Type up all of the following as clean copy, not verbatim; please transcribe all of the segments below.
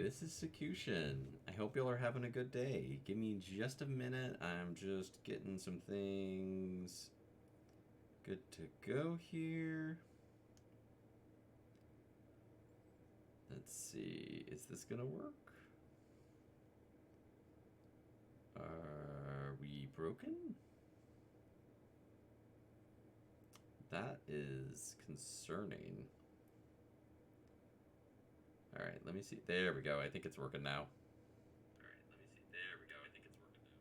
this is Sakutian. I hope y'all are having a good day. Give me just a minute. I'm just getting some things good to go here. Let's see. Is this gonna work? Are we broken? That is concerning. Alright, let me see. There we go. I think it's working now.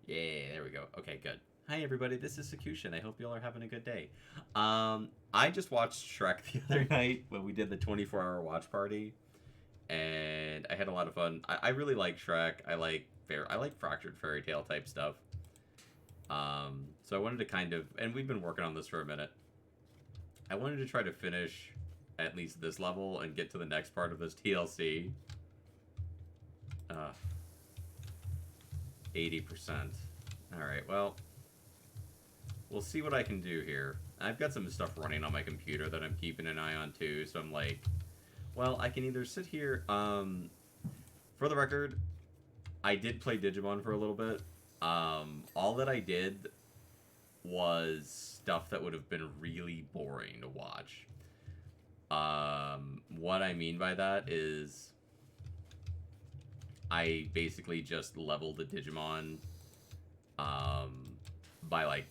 Yeah, there we go. Okay, good. Hi, everybody. This is Sakutian. I hope y'all are having a good day. I just watched Shrek the other night when we did the 24-hour watch party, and I had a lot of fun. I really like Shrek. I like fractured fairy tale type stuff. So I wanted to kind of, and we've been working on this for a minute. I wanted to try to finish at least this level and get to the next part of this TLC. 80%. Alright, well, we'll see what I can do here. I've got some stuff running on my computer that I'm keeping an eye on too, so I'm like, well, I can either sit here, for the record, I did play Digimon for a little bit. All that I did was stuff that would have been really boring to watch. What I mean by that is I basically just leveled the Digimon by like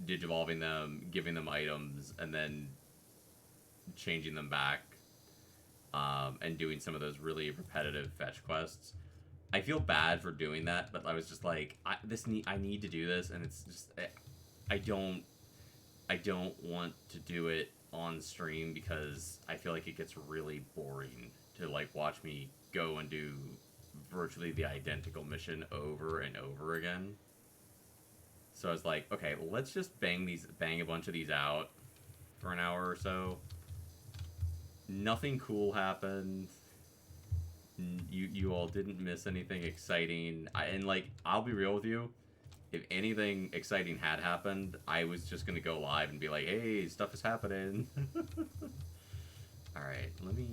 digivolving them, giving them items, and then changing them back, and doing some of those really repetitive fetch quests. I feel bad for doing that, but I was just like, I need to do this, and it's just I don't want to do it on stream because I feel like it gets really boring to like watch me go and do virtually the identical mission over and over again. So I was like, okay, well, let's just bang a bunch of these out for an hour or so. Nothing cool happened. You all didn't miss anything exciting. And like, I'll be real with you. If anything exciting had happened, I was just gonna go live and be like, hey, stuff is happening. Alright, let me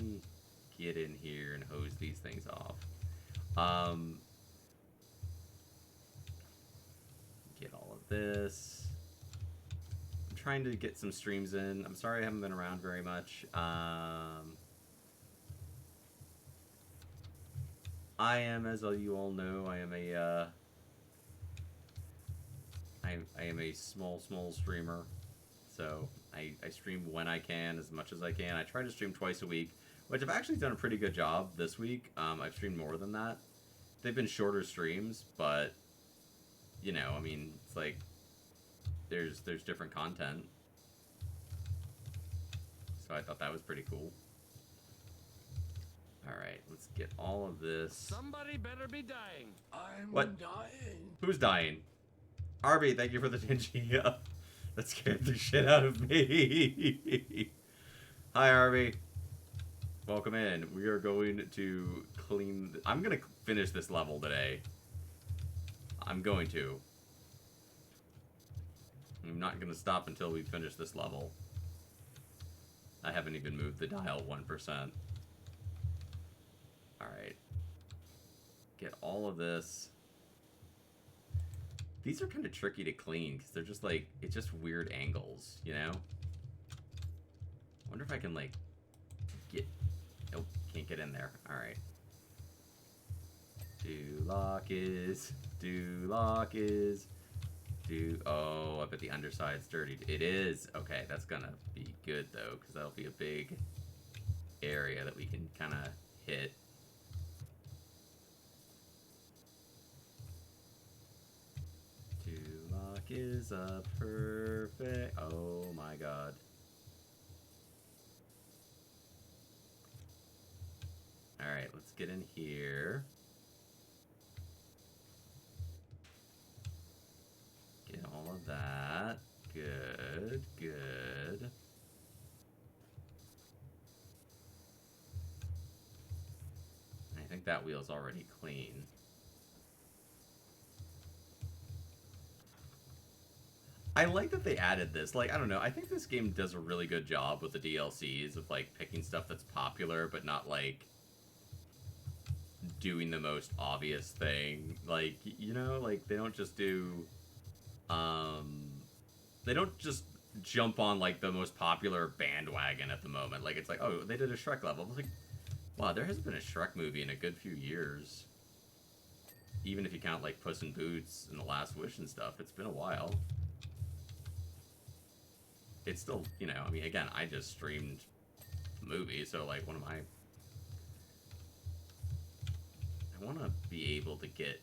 get in here and hose these things off. Get all of this. I'm trying to get some streams in. I'm sorry I haven't been around very much. I am, as you all know, I am a small streamer. So I stream when I can, as much as I can. I try to stream twice a week, which I've actually done a pretty good job this week. I've streamed more than that. They've been shorter streams, but you know, I mean, it's like there's different content. So I thought that was pretty cool. Alright, let's get all of this. Somebody better be dying. I'm What? dying. Who's dying? Arby, thank you for the Dingy. That scared the shit out of me. Hi, Arby. Welcome in. We are going to clean... I'm going to finish this level today. I'm going to. I'm not going to stop until we finish this level. I haven't even moved the dial 1%. Alright. Get all of this. These are kind of tricky to clean because they're just like, it's just weird angles, you know? I wonder if I can like get, nope, can't get in there. Alright. Oh, I bet the underside's dirty. It is. Okay, that's gonna be good though, because that'll be a big area that we can kind of hit. Is a perfect... Oh my god. Alright, let's get in here. Get all of that. Good, good. I think that wheel's already clean. I like that they added this. Like, I don't know. I think this game does a really good job with the DLCs of, like, picking stuff that's popular, but not, like, doing the most obvious thing. Like, you know, like they don't just do um they don't just jump on like the most popular bandwagon at the moment. Like it's like, oh, they did a Shrek level. I'm like, wow, there has been a Shrek movie in a good few years. Even if you count like Puss in Boots and The Last Wish and stuff, it's been a while. It's still, you know, I mean, again, I just streamed the movie, so like, one of my, I want to be able to get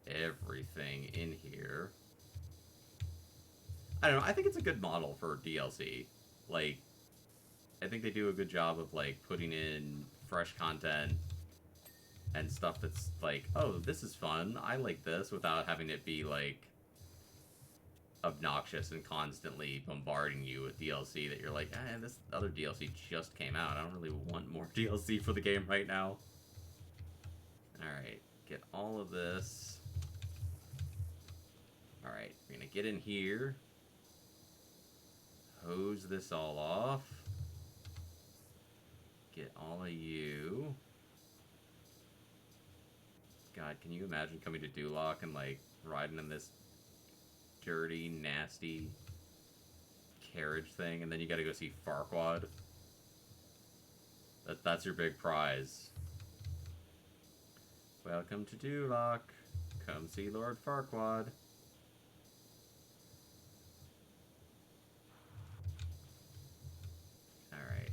everything in here. I don't know. I think it's a good model for DLC. Like, I think they do a good job of like putting in fresh content and stuff that's like, oh, this is fun. I like this, without having it be like obnoxious and constantly bombarding you with DLC that you're like, this other DLC just came out. I don't really want more DLC for the game right now. Alright, get all of this. Alright, we're gonna get in here. Hose this all off. Get all of you. God, can you imagine coming to Duloc and like riding in this dirty, nasty carriage thing, and then you gotta go see Farquaad? That's your big prize. Welcome to Duloc. Come see Lord Farquaad. Alright.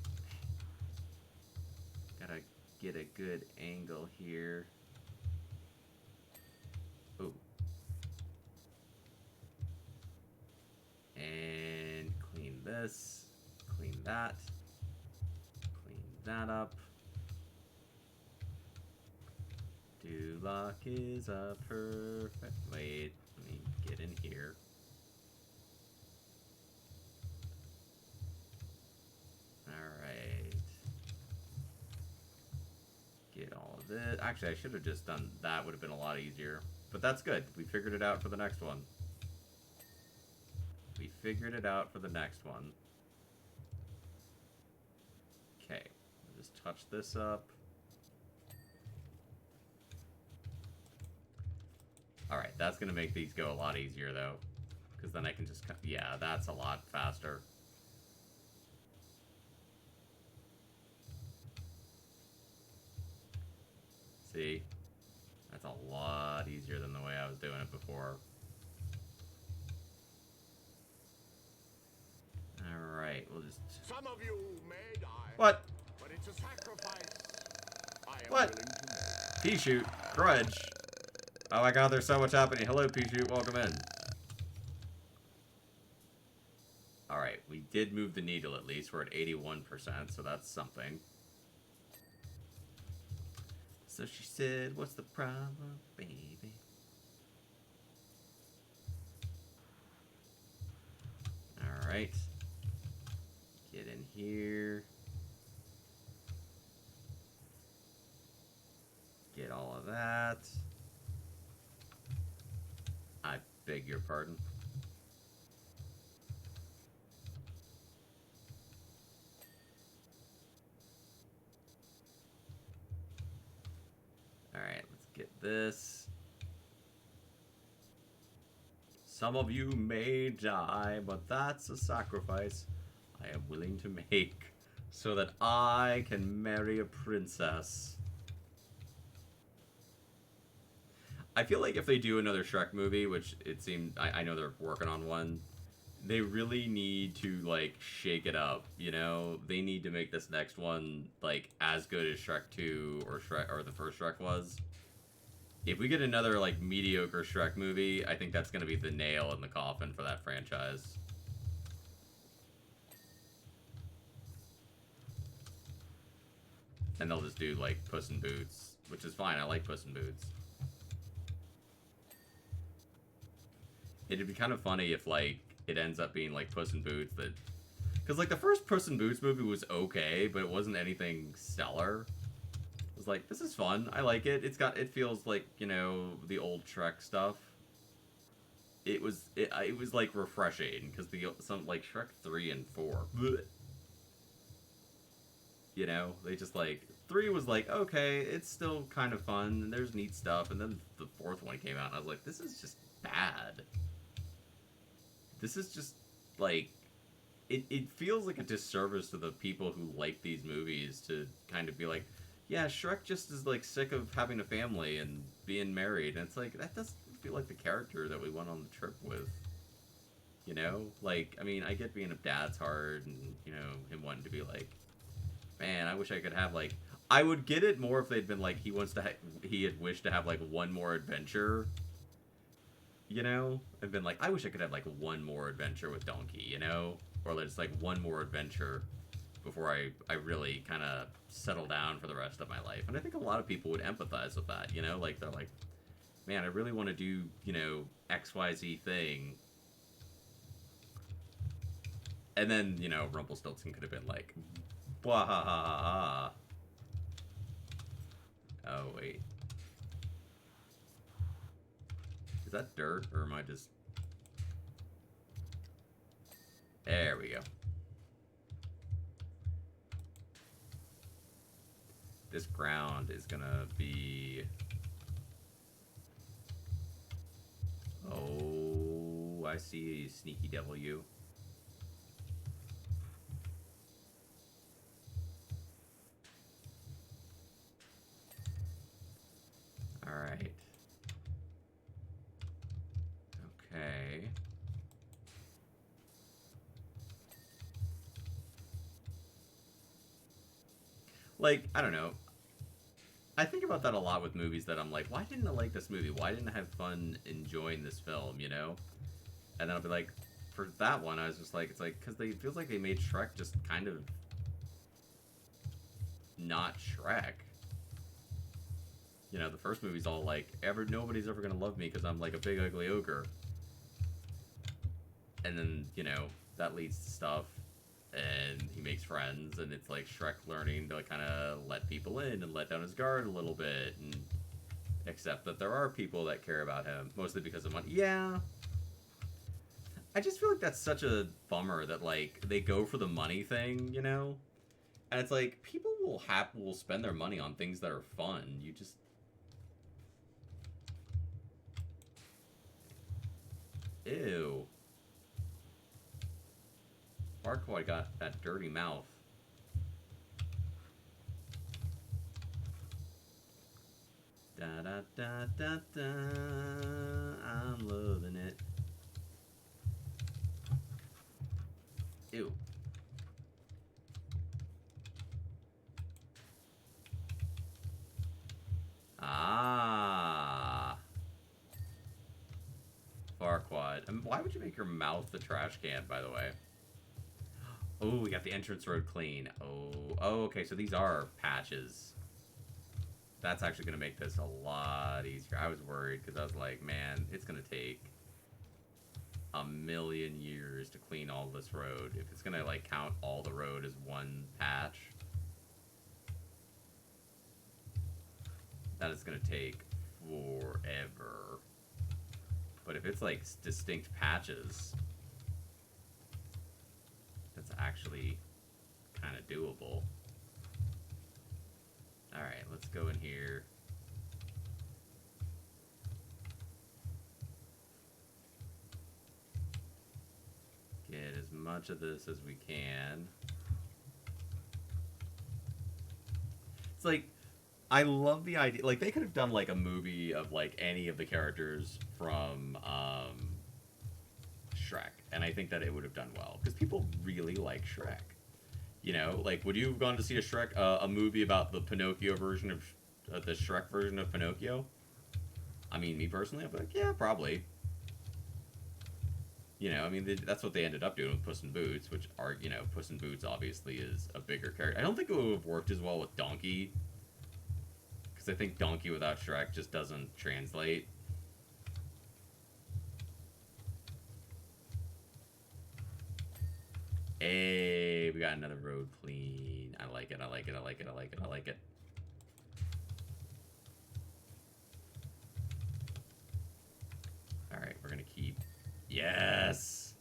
Gotta get a good angle here. Ooh. And clean this. Clean that. Clean that up. Duloc is a perfect... Wait, let me get in here. Alright. Get all of this. Actually, I should have just done that. Would have been a lot easier. But that's good. We figured it out for the next one. We figured it out for the next one. Okay. Just touch this up. Alright, that's going to make these go a lot easier, though. Because then I can just... Yeah, that's a lot faster. See? That's a lot easier than the way I was doing it before. Alright, we'll just... Some of you may die. What? But it's a sacrifice I am What? willing to make. Pea shoot. Grudge. Oh my god, there's so much happening. Hello, Pea shoot. Welcome in. Alright, we did move the needle at least. We're at 81%, so that's something. So she said, what's the problem, baby? Alright. Get in here. Get all of that. I beg your pardon. Alright, let's get this. Some of you may die, but that's a sacrifice I am willing to make so that I can marry a princess. I feel like if they do another Shrek movie, which it seemed, I know they're working on one, they really need to, like, shake it up, you know? They need to make this next one, like, as good as Shrek 2 or the first Shrek was. If we get another, like, mediocre Shrek movie, I think that's going to be the nail in the coffin for that franchise. And they'll just do, like, Puss in Boots, which is fine. I like Puss in Boots. It'd be kind of funny if, like, it ends up being, like, Puss in Boots that... Because, like, the first Puss in Boots movie was okay, but it wasn't anything stellar. It was like, this is fun. I like it. It feels like, you know, the old Shrek stuff. It was, like, refreshing, because like, Shrek 3 and 4... Bleh. You know? They just, like, 3 was like, okay, it's still kind of fun, and there's neat stuff, and then the 4th one came out, and I was like, this is just bad. This is just, like, it feels like a disservice to the people who like these movies to kind of be like, yeah, Shrek just is, like, sick of having a family and being married, and it's like, that doesn't feel like the character that we went on the trip with. You know? Like, I mean, I get being a dad's hard, and, you know, him wanting to be like, man, I wish I could have, like, I would get it more if they'd been like, he had wished to have, like, one more adventure, you know? And been like, I wish I could have, like, one more adventure with Donkey, you know? Or just, like, one more adventure before I really kind of settle down for the rest of my life. And I think a lot of people would empathize with that, you know? Like, they're like, man, I really want to do, you know, XYZ thing. And then, you know, Rumpelstiltskin could have been like, blah ha ha ha ha. Oh, wait. Is that dirt, or am I just... There we go. This ground is gonna be... Oh, I see a sneaky W. Alright. Okay. Like, I don't know. I think about that a lot with movies that I'm like, why didn't I like this movie? Why didn't I have fun enjoying this film, you know? And then I'll be like, for that one, I was just like, it's like, because it feels like they made Shrek just kind of not Shrek. You know, the first movie's all like, nobody's ever gonna love me because I'm like a big ugly ogre. And then, you know, that leads to stuff, and he makes friends, and it's like Shrek learning to kind of let people in and let down his guard a little bit, and accept that there are people that care about him, mostly because of money. Yeah. I just feel like that's such a bummer that, like, they go for the money thing, you know? And it's like, people will spend their money on things that are fun. You just... Ew. Farquaad got that dirty mouth. Da da da da da. I'm loving it. Ew. Ah. Farquaad. Why would you make your mouth the trash can, by the way? Oh, we got the entrance road clean. Oh, okay, so these are patches. That's actually going to make this a lot easier. I was worried, because I was like, man, it's going to take a million years to clean all this road. If it's going to, like, count all the road as one patch, that is going to take forever. But if it's, like, distinct patches, that's actually kind of doable. Alright, let's go in here. Get as much of this as we can. It's like, I love the idea. Like, they could have done, like, a movie of, like, any of the characters from, Shrek. And I think that it would have done well. Because people really like Shrek. You know, like, would you have gone to see a movie about the Pinocchio version of, the Shrek version of Pinocchio? I mean, me personally, I'd be like, yeah, probably. You know, I mean, that's what they ended up doing with Puss in Boots, which are, you know, Puss in Boots obviously is a bigger character. I don't think it would have worked as well with Donkey. Because I think Donkey without Shrek just doesn't translate. Hey, we got another road clean. I like it, I like it, I like it, I like it, I like it. Alright, we're gonna keep... Yes!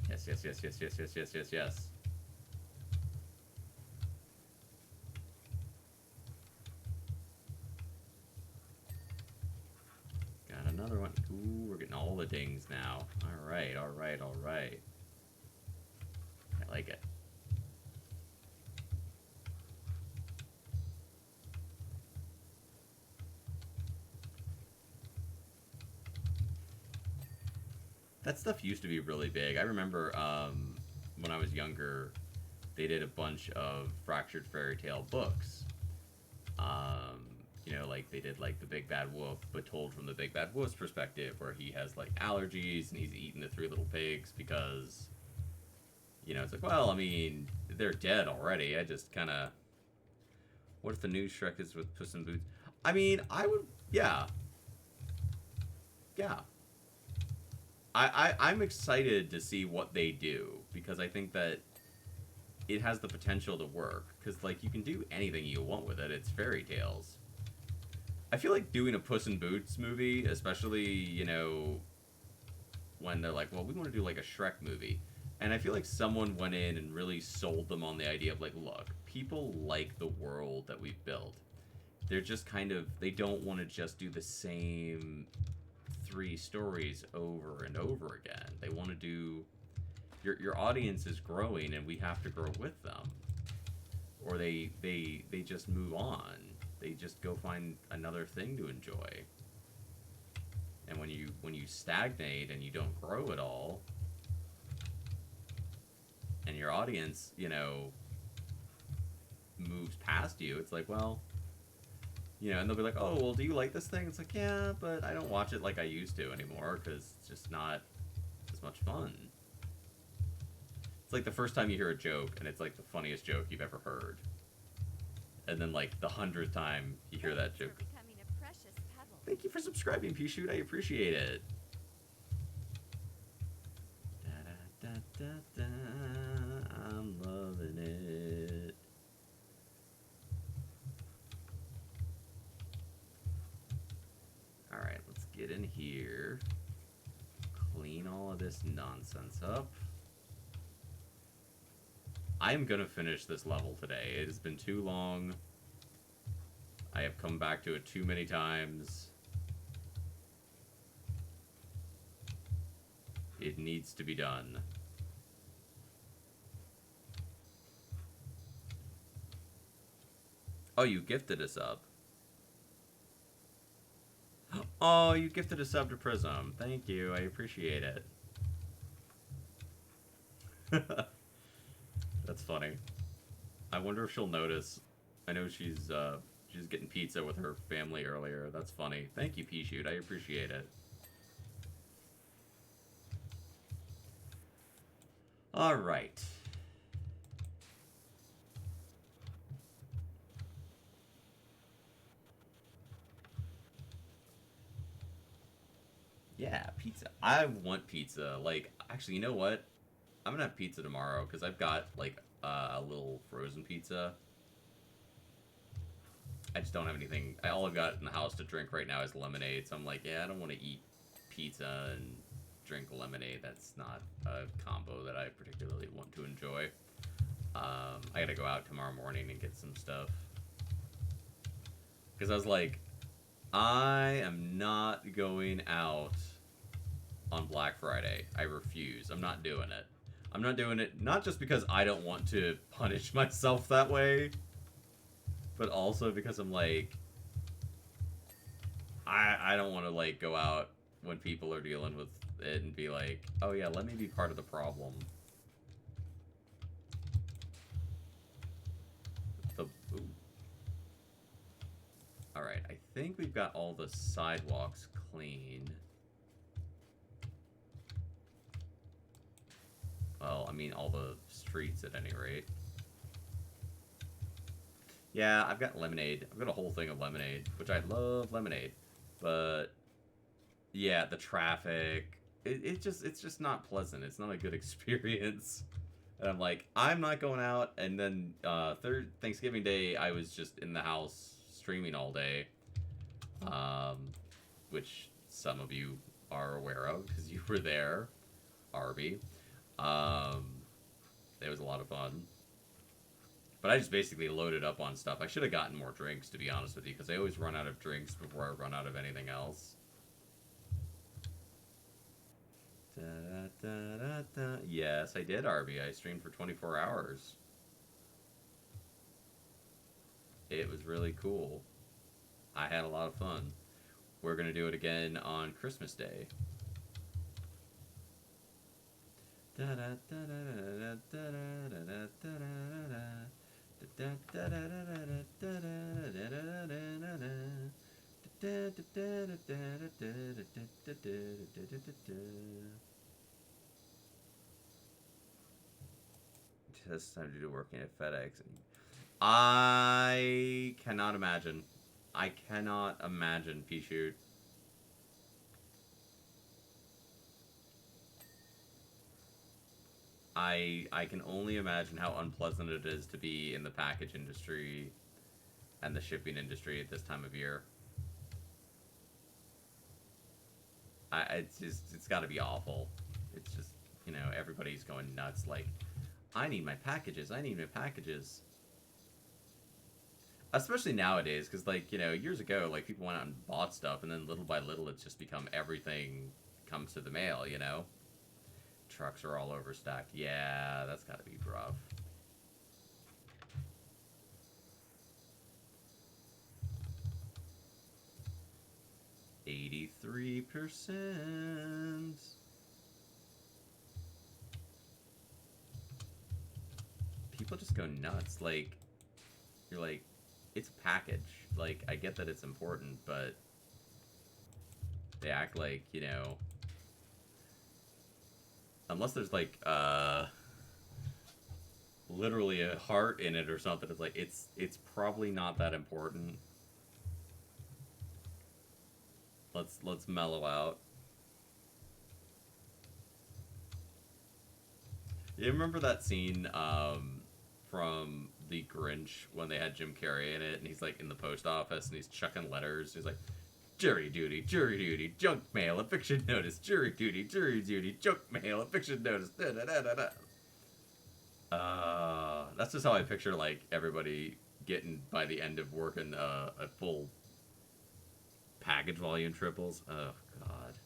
Yes, yes, yes, yes, yes, yes, yes, yes, yes. another one. Ooh, we're getting all the dings now. Alright, alright, alright. I like it. That stuff used to be really big. I remember when I was younger, they did a bunch of Fractured Fairy Tale books. You know, like they did like the Big Bad Wolf, but told from the Big Bad Wolf's perspective, where he has like allergies and he's eating the three little pigs because, you know, it's like, well, I mean, they're dead already. I just kind of. What if the new Shrek is with Puss in Boots? I mean, I would, yeah, yeah. I'm excited to see what they do because I think that it has the potential to work. Because, like, you can do anything you want with it. It's fairy tales. I feel like doing a Puss in Boots movie, especially, you know, when they're like, well, we want to do, like, a Shrek movie. And I feel like someone went in and really sold them on the idea of, like, look, people like the world that we've built. They're just kind of, they don't want to just do the same 3 stories over and over again. They want to do, your audience is growing and we have to grow with them. Or they just move on. They just go find another thing to enjoy. And when you stagnate and you don't grow at all, and your audience, you know, moves past you, it's like, well, you know, and they'll be like, oh, well, do you like this thing? It's like, yeah, but I don't watch it like I used to anymore because it's just not as much fun. It's like the first time you hear a joke and it's like the funniest joke you've ever heard. And then like the 100th time you hear that joke. Thank you for subscribing, P-Shoot. I appreciate it. Da, da, da, da, da. I'm loving it. Alright, let's get in here. Clean all of this nonsense up. I am going to finish this level today. It has been too long. I have come back to it too many times. It needs to be done. Oh, you gifted a sub. Oh, you gifted a sub to Prism. Thank you. I appreciate it. That's funny. I wonder if she'll notice. I know she's getting pizza with her family earlier. That's funny. Thank you, P-Shoot. I appreciate it. All right. Yeah, pizza. I want pizza. Like, actually, you know what? I'm gonna have pizza tomorrow because I've got like a little frozen pizza. I just don't have anything. All I've got in the house to drink right now is lemonade. So I'm like, yeah, I don't want to eat pizza and drink lemonade. That's not a combo that I particularly want to enjoy. I gotta go out tomorrow morning and get some stuff. Because I was like, I am not going out on Black Friday. I refuse. I'm not doing it. I'm not doing it, not just because I don't want to punish myself that way, but also because I'm like, I don't want to like go out when people are dealing with it and be like, oh yeah, let me be part of the problem. Alright, I think we've got all the sidewalks clean. Well, I mean, all the streets at any rate. Yeah, I've got lemonade. I've got a whole thing of lemonade, which I love lemonade. But, yeah, the traffic, it's just not pleasant. It's not a good experience. And I'm like, I'm not going out. And then Thanksgiving Day, I was just in the house streaming all day. Which some of you are aware of because you were there, Arby. It was a lot of fun. But I just basically loaded up on stuff. I should have gotten more drinks, to be honest with you, because I always run out of drinks before I run out of anything else. Da-da-da-da-da. Yes, I did, Arby. I streamed for 24 hours. It was really cool. I had a lot of fun. We're going to do it again on Christmas Day. Just time to do working at FedEx. I cannot imagine. I cannot imagine, P-Shoot. I can only imagine how unpleasant it is to be in the package industry and the shipping industry at this time of year. It's got to be awful. It's just, everybody's going nuts like, I need my packages. I need my packages. Especially nowadays, because, years ago, people went out and bought stuff, and then little by little, it's just become everything comes to the mail. Trucks are all overstacked. Yeah, that's got to be rough. %. People just go nuts. You're like, it's a package. I get that it's important, but they act like, unless there's literally a heart in it or something, it's probably not that important. Let's mellow out. You remember that scene from The Grinch when they had Jim Carrey in it, and he's in the post office and he's chucking letters. He's like, jury duty, junk mail, eviction notice, jury duty, junk mail, eviction notice. Da, da, da, da, da. That's just how I picture everybody getting by the end of working a full package volume triples. Oh god.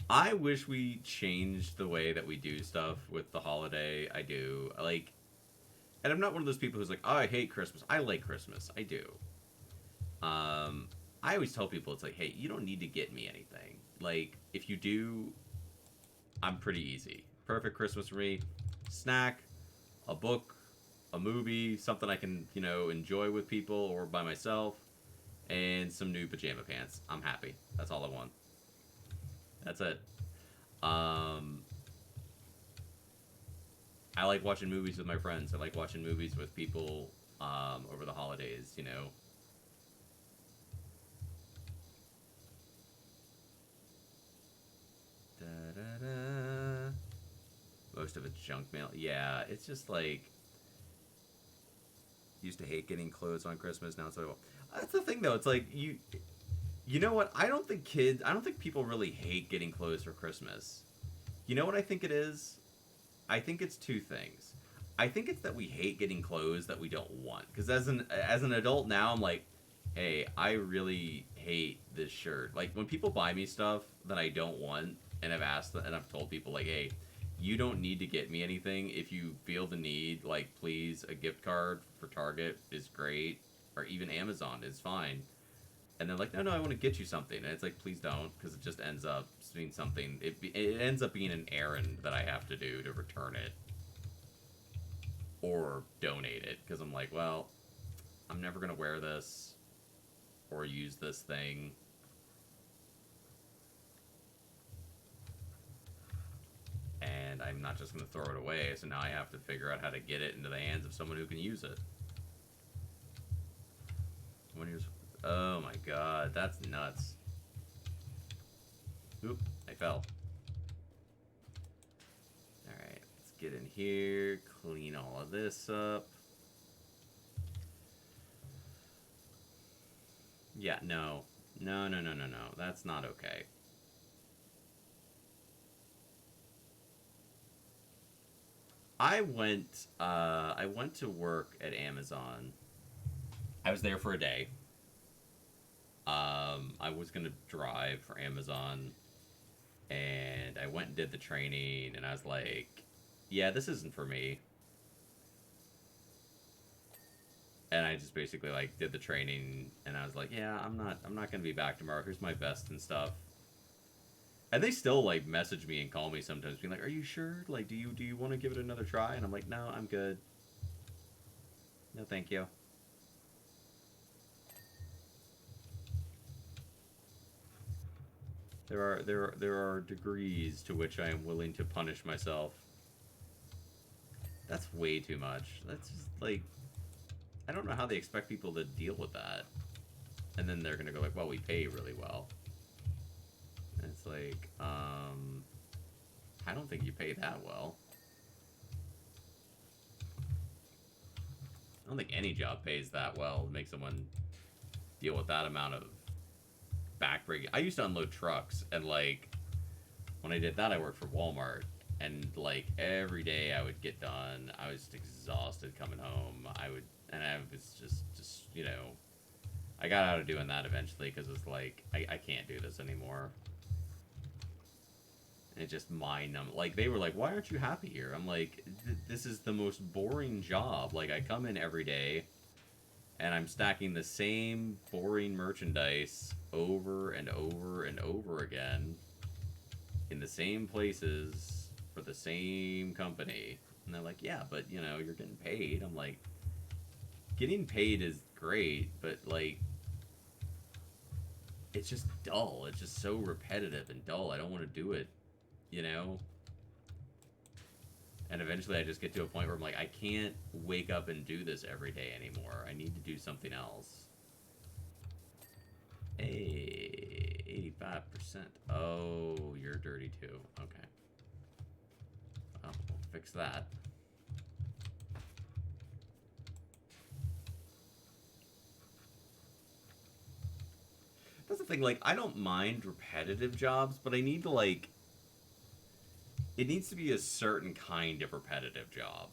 I wish we changed the way that we do stuff with the holiday. I do. And I'm not one of those people who's like, oh, I hate Christmas. I like Christmas. I do. I always tell people, it's hey, you don't need to get me anything. If you do, I'm pretty easy. Perfect Christmas for me. Snack, a book, a movie, something I can, enjoy with people or by myself, and some new pajama pants. I'm happy. That's all I want. That's it. I like watching movies with my friends. I like watching movies with people over the holidays, Da-da-da. Most of it's junk mail. Yeah, it's just used to hate getting clothes on Christmas. Now it's that's the thing though. It's you know what? I don't think people really hate getting clothes for Christmas. You know what I think it is? I think it's two things. I think it's that we hate getting clothes that we don't want. Because as an adult now, I'm like, hey, I really hate this shirt. When people buy me stuff that I don't want, and I've told people hey, you don't need to get me anything. If you feel the need, please, a gift card for Target is great, or even Amazon is fine. And they're like, no, I want to get you something. And it's please don't, because it just ends up being something. It ends up being an errand that I have to do to return it or donate it, because I'm like, well, I'm never going to wear this or use this thing. And I'm not just going to throw it away, so now I have to figure out how to get it into the hands of someone who can use it. Oh my god, that's nuts. Oop, I fell. Alright, let's get in here, clean all of this up. Yeah, no. No, that's not okay. I went to work at Amazon. I was there for a day. I was gonna drive for Amazon, and I went and did the training, and I was like, yeah, this isn't for me. And I just basically like did the training, and I was like, yeah, I'm not gonna be back tomorrow. Here's my vest and stuff. And they still like message me and call me sometimes, being like, "Are you sure? Like, do you want to give it another try?" And I'm like, "No, I'm good. No, thank you." There are degrees to which I am willing to punish myself. That's way too much. That's just like, I don't know how they expect people to deal with that. And then they're gonna go like, "Well, we pay really well." And it's like, I don't think you pay that well. I don't think any job pays that well to make someone deal with that amount of backbreaking. I used to unload trucks, and like when I did that, I worked for Walmart, and like every day I would get done. I was exhausted coming home. I was just I got out of doing that eventually because it's like I can't do this anymore. And it just mind numb. Like they were like, "Why aren't you happy here?" I'm like, "This is the most boring job. Like I come in every day, and I'm stacking the same boring merchandise over and over and over again in the same places for the same company." And they're like, "Yeah, but you're getting paid." I'm like, getting paid is great, but like it's just dull. It's just so repetitive and dull. I don't want to do it, you know? And eventually I just get to a point where I'm like, I can't wake up and do this every day anymore. I need to do something else. Hey, 85%. Oh, you're dirty too. Okay. Well, we'll fix that. That's the thing, like, I don't mind repetitive jobs, but I need to, like, it needs to be a certain kind of repetitive job.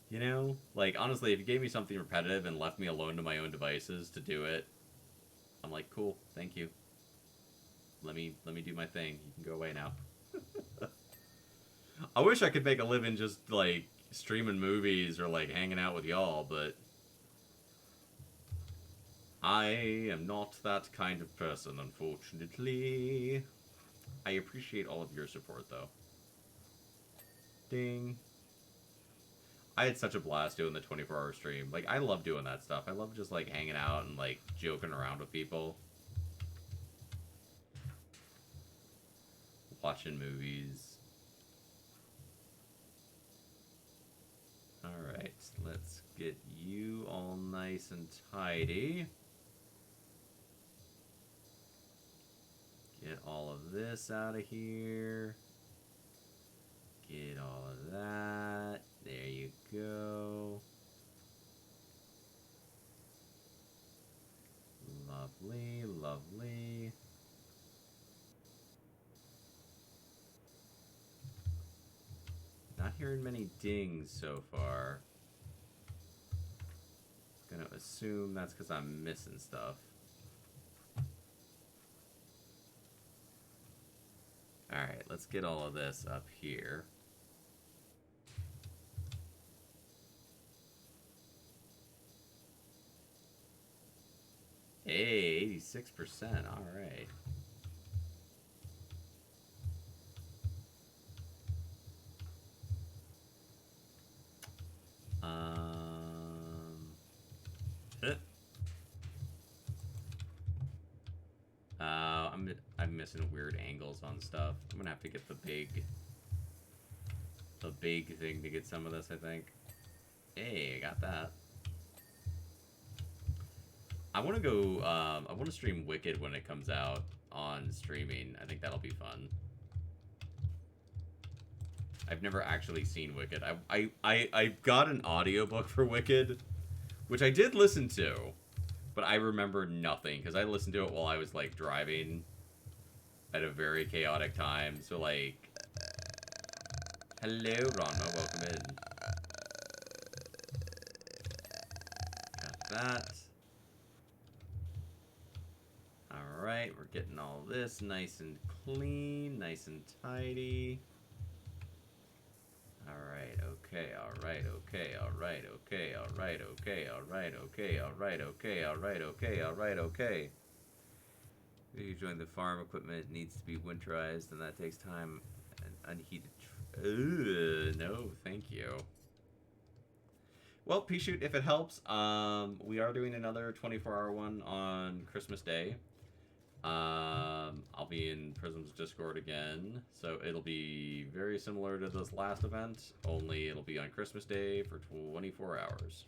You know? Like, honestly, if you gave me something repetitive and left me alone to my own devices to do it, I'm like, cool, thank you. Let me do my thing. You can go away now. I wish I could make a living just, like, streaming movies or, like, hanging out with y'all, but I am not that kind of person, unfortunately. I appreciate all of your support, though. Ding. I had such a blast doing the 24-hour stream. Like, I love doing that stuff. I love just, like, hanging out and, like, joking around with people. Watching movies. Alright, let's get you all nice and tidy. Get all of this out of here. Get all of that. There you go. Lovely, lovely. Not hearing many dings so far. Gonna assume that's because I'm missing stuff. Alright, let's get all of this up here. Hey, 86%. Alright. I'm missing weird angles on stuff. I'm gonna have to get the big thing to get some of this, I think. Hey, I got that. I want to go, I want to stream Wicked when it comes out on streaming. I think that'll be fun. I've never actually seen Wicked. I got an audiobook for Wicked, which I did listen to, but I remember nothing, because I listened to it while I was, like, driving at a very chaotic time. So, like, hello, Ranma, welcome in. Got that. getting all this nice and clean, nice and tidy. Alright, okay, alright, okay, alright, okay, alright, okay, alright, okay, alright, okay, alright, okay, alright, okay. You join the farm, equipment needs to be winterized, and that takes time and unheated. No, thank you. Well, P-Shoot, if it helps, we are doing another 24-hour one on Christmas Day. I'll be in Prism's Discord again, so it'll be very similar to this last event, only it'll be on Christmas Day for 24 hours.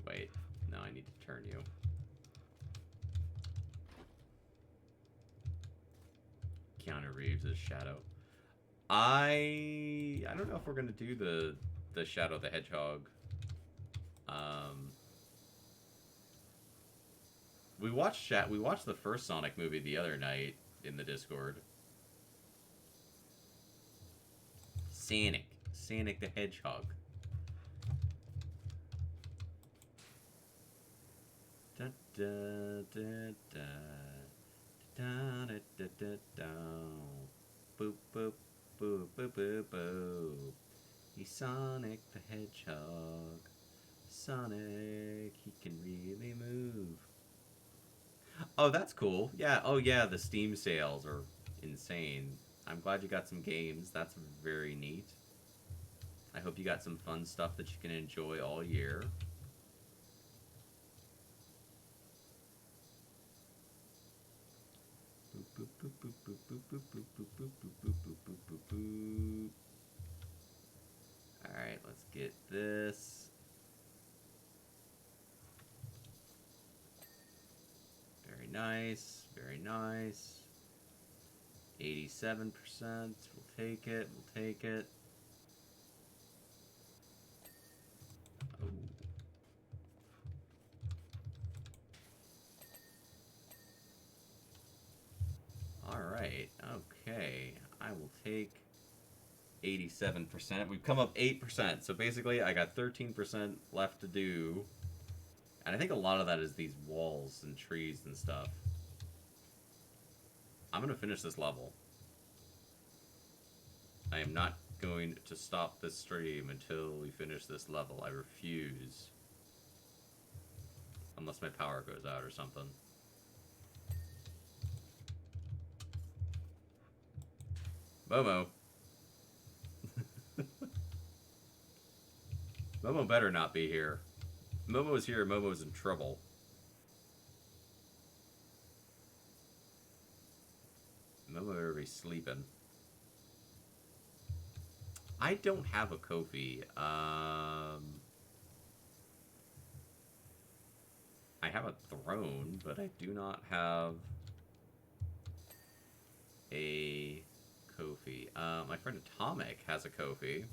Wait, no, I need to turn you. Keanu Reeves as Shadow. I don't know if we're gonna do the Shadow the Hedgehog. We watched the first Sonic movie the other night in the Discord. Sonic the Hedgehog. Da da da da da da da da da. Boop boop boop boop boop boop. He's Sonic the Hedgehog. Sonic, he can really move. Oh, that's cool. Yeah, oh yeah, the Steam sales are insane. I'm glad you got some games. That's very neat. I hope you got some fun stuff that you can enjoy all year. Alright, let's get this. Very nice, very nice. 87%, we'll take it, we'll take it. Oh. Alright, okay. I will take 87%. We've come up 8%, so basically I got 13% left to do. And I think a lot of that is these walls and trees and stuff. I'm going to finish this level. I am not going to stop this stream until we finish this level. I refuse. Unless my power goes out or something. Momo. Momo better not be here. If Momo's here, Momo's in trouble. Momo better be sleeping. I don't have a Kofi. I have a throne, but I do not have a Kofi. My friend Atomic has a Kofi.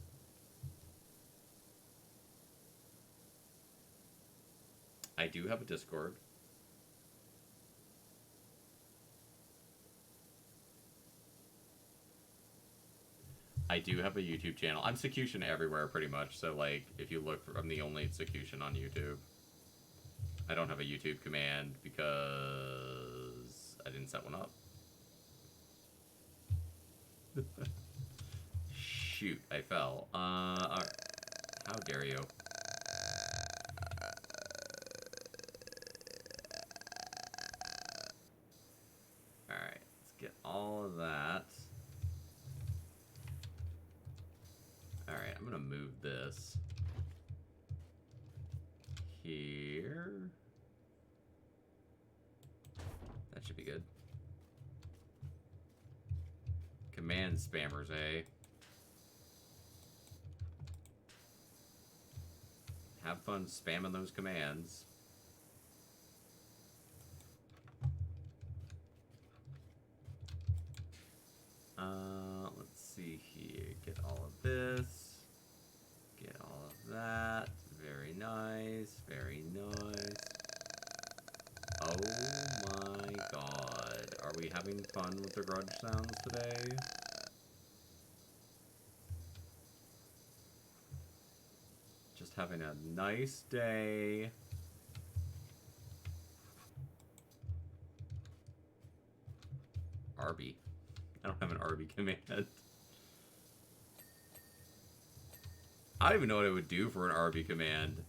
I do have a Discord. I do have a YouTube channel. I'm Sakutian everywhere, pretty much. So, like, if you look, I'm the only Sakutian on YouTube. I don't have a YouTube command because I didn't set one up. Shoot, I fell. How dare you? Alright, let's get all of that. Alright, I'm gonna move this here. That should be good. Command spammers, eh? Have fun spamming those commands. Let's see here. Get all of this. Get all of that. Very nice. Very nice. Oh my god. Are we having fun with the grudge sounds today? Just Just having a nice day. Arby. I don't have an Arby command. I don't even know what it would do for an Arby command.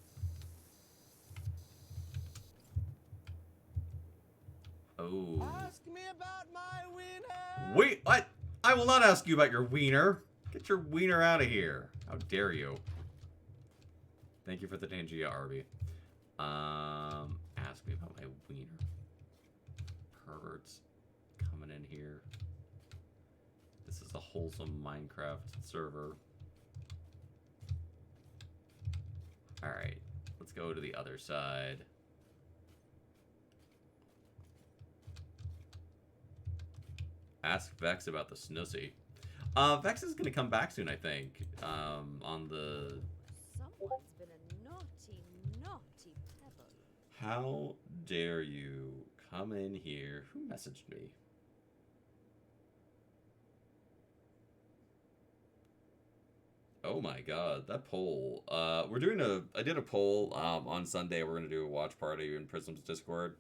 Oh. Ask me about my wiener. Wait, what? I will not ask you about your wiener. Get your wiener out of here. How dare you? Thank you for the Tangia, Arby. Ask me about my wiener. Perverts coming in here. This is a wholesome Minecraft server. Alright, let's go to the other side. Ask Vex about the Snussy. Vex is gonna come back soon, I think. On the... Someone's been a naughty, naughty pebble. How dare you come in here? Who messaged me? Oh my god, that poll. We're doing I did a poll on Sunday. We're gonna do a watch party in Prism's Discord.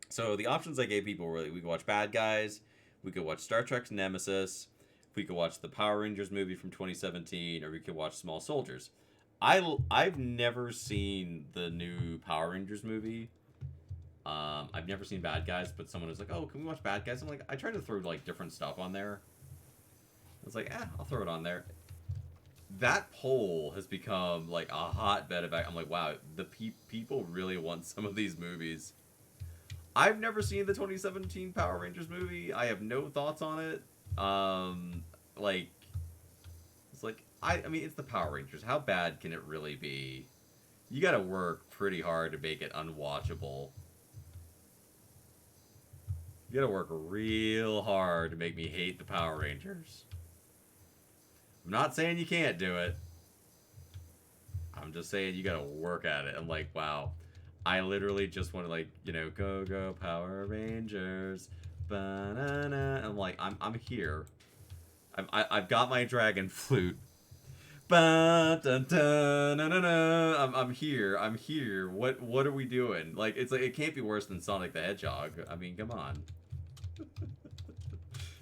So the options I gave people were we could watch Bad Guys, we could watch Star Trek's Nemesis, we could watch the Power Rangers movie from 2017, or we could watch Small Soldiers. I've never seen the new Power Rangers movie. I've never seen Bad Guys, but someone was like, "Oh, can we watch Bad Guys?" I'm like, I tried to throw like different stuff on there. I was like, I'll throw it on there. That poll has become like a hotbed of. I'm like, wow, the people really want some of these movies. I've never seen the 2017 Power Rangers movie. I have no thoughts on it. Like, it's like I mean, it's the Power Rangers. How bad can it really be? You got to work pretty hard to make it unwatchable. You got to work real hard to make me hate the Power Rangers. I'm not saying you can't do it. I'm just saying you gotta work at it. I'm like, wow. I literally just want to like, you know, go Power Rangers. Ba-na-na. I'm like, I'm here. I've got my dragon flute. Ba-dun-dun-na-na-na. I'm here. I'm here. What are we doing? Like, it's like it can't be worse than Sonic the Hedgehog. I mean, come on.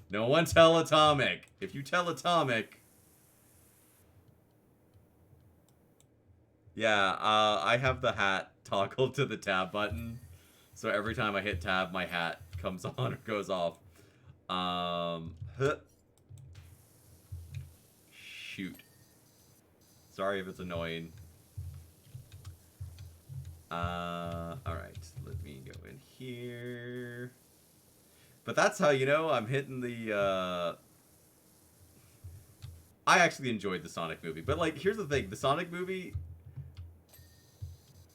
No one tell Atomic. If you tell Atomic. Yeah, I have the hat toggled to the tab button, so every time I hit tab, my hat comes on or goes off. Shoot. Sorry if it's annoying. Alright, let me go in here. But that's how you know I'm hitting the, I actually enjoyed the Sonic movie, but like, here's the thing, the Sonic movie...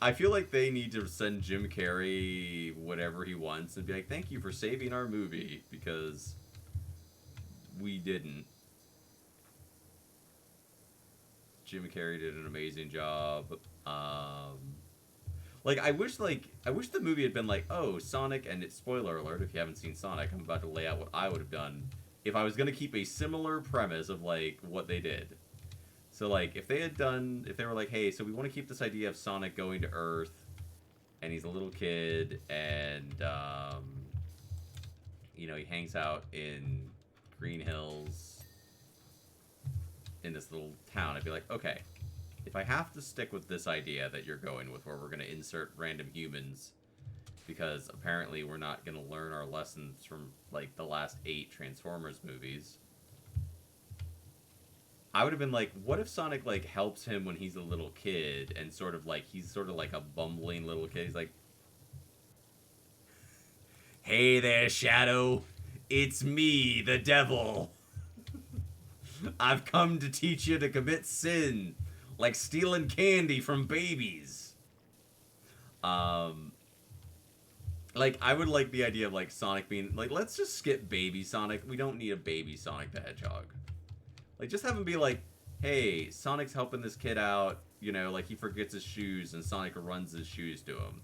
I feel like they need to send Jim Carrey whatever he wants and be like, thank you for saving our movie, because we didn't. Jim Carrey did an amazing job. Like, I wish the movie had been like, oh, Sonic, and it's spoiler alert if you haven't seen Sonic, I'm about to lay out what I would have done if I was going to keep a similar premise of, like, what they did. So, like, if they were like, hey, so we want to keep this idea of Sonic going to Earth, and he's a little kid, and, you know, he hangs out in Green Hills, in this little town, I'd be like, okay, if I have to stick with this idea that you're going with, where we're going to insert random humans, because apparently we're not going to learn our lessons from, like, the last 8 Transformers movies... I would have been like, what if Sonic, like, helps him when he's a little kid, and sort of like, he's sort of like a bumbling little kid. He's like, hey there, Shadow. It's me, the devil. I've come to teach you to commit sin, like stealing candy from babies. Like, I would like the idea of, like, Sonic being, like, let's just skip baby Sonic. We don't need a baby Sonic the Hedgehog. Like, just have him be like, hey, Sonic's helping this kid out, you know, like, he forgets his shoes, and Sonic runs his shoes to him.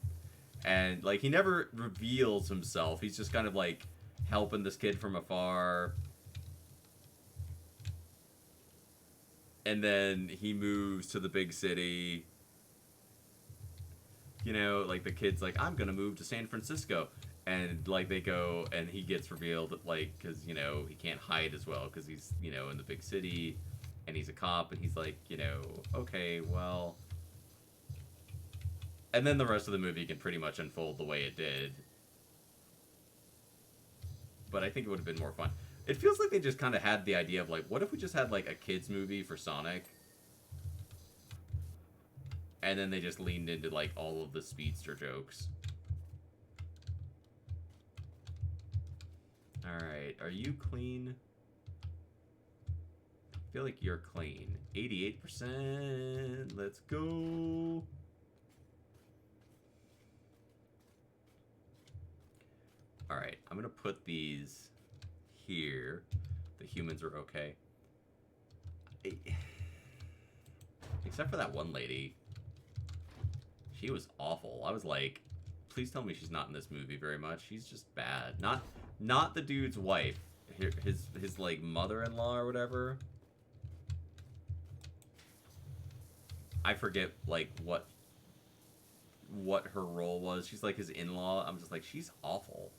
And, like, he never reveals himself. He's just kind of, like, helping this kid from afar. And then he moves to the big city, you know, like the kid's like, I'm gonna move to San Francisco, and like they go, and he gets revealed like, because you know he can't hide as well because he's, you know, in the big city, and he's a cop, and he's like, you know, okay, well, and then the rest of the movie can pretty much unfold the way it did. But I think it would have been more fun. It feels like they just kind of had the idea of like, what if we just had like a kids movie for Sonic? And then they just leaned into like all of the speedster jokes. Alright, are you clean? I feel like you're clean. 88%. Let's go. Alright, I'm gonna put these here. The humans are okay. Except for that one lady. She was awful. I was like, please tell me she's not in this movie very much. She's just bad. Not the dude's wife. His like mother-in-law or whatever. I forget like what her role was. She's like his in-law. I'm just like, she's awful.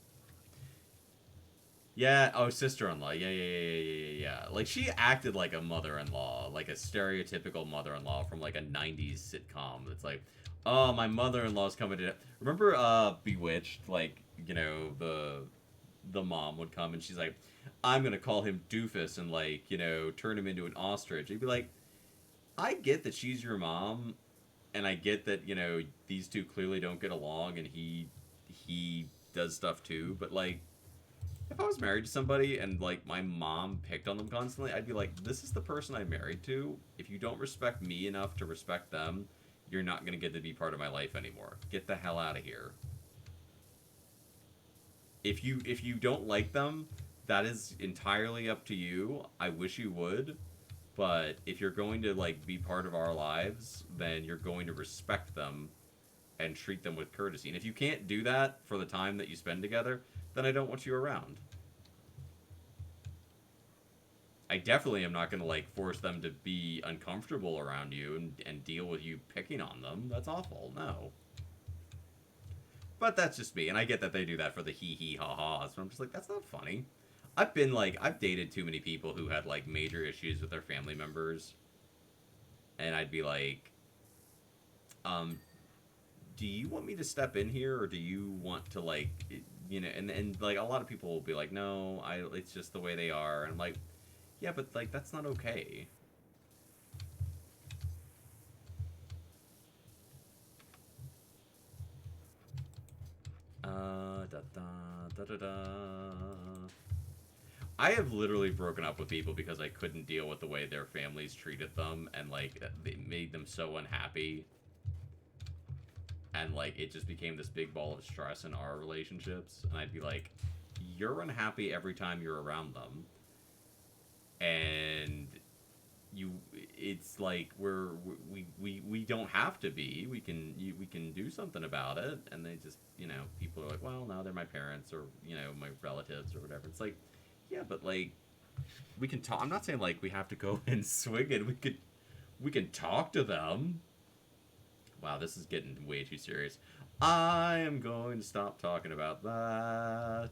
Yeah, oh, sister-in-law. Yeah. Like, she acted like a mother-in-law, like a stereotypical mother-in-law from, like, a 90s sitcom. It's like, oh, my mother-in-law's coming to... Remember, Bewitched? Like, you know, the mom would come, and she's like, I'm gonna call him Doofus and, like, you know, turn him into an ostrich. You'd be like, I get that she's your mom, and I get that, you know, these two clearly don't get along, and he does stuff, too, but, like... If I was married to somebody and, like, my mom picked on them constantly, I'd be like, this is the person I'm married to. If you don't respect me enough to respect them, you're not going to get to be part of my life anymore. Get the hell out of here. If you don't like them, that is entirely up to you. I wish you would. But if you're going to, like, be part of our lives, then you're going to respect them and treat them with courtesy. And if you can't do that for the time that you spend together, then I don't want you around. I definitely am not going to, like, force them to be uncomfortable around you and deal with you picking on them. That's awful. No. But that's just me. And I get that they do that for the hee-hee ha-has. But I'm just like, that's not funny. I've dated too many people who had, like, major issues with their family members. And I'd be like, do you want me to step in here, or do you want to, like, you know, and like, a lot of people will be like, no, it's just the way they are, and I'm like, yeah, but, like, that's not okay. I have literally broken up with people because I couldn't deal with the way their families treated them, and, like, they made them so unhappy. And, like, it just became this big ball of stress in our relationships. And I'd be like, you're unhappy every time you're around them. And it's like, we don't have to be. We can do something about it. And they just, you know, people are like, well, no, they're my parents, or, you know, my relatives or whatever. It's like, yeah, but, like, we can talk. I'm not saying, like, we have to go and swing it. We can talk to them. Wow, this is getting way too serious. I am going to stop talking about that.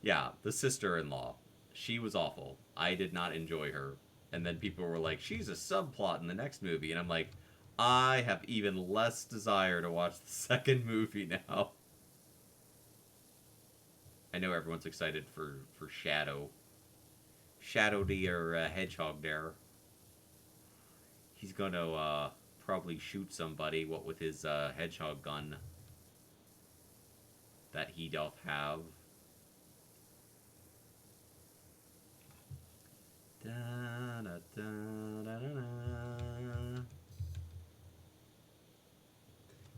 Yeah, the sister-in-law. She was awful. I did not enjoy her. And then people were like, she's a subplot in the next movie. And I'm like, I have even less desire to watch the second movie now. I know everyone's excited for Shadow. Shadow the hedgehog there. He's gonna probably shoot somebody, what with his hedgehog gun that he doth have. Da, da, da, da, da, da.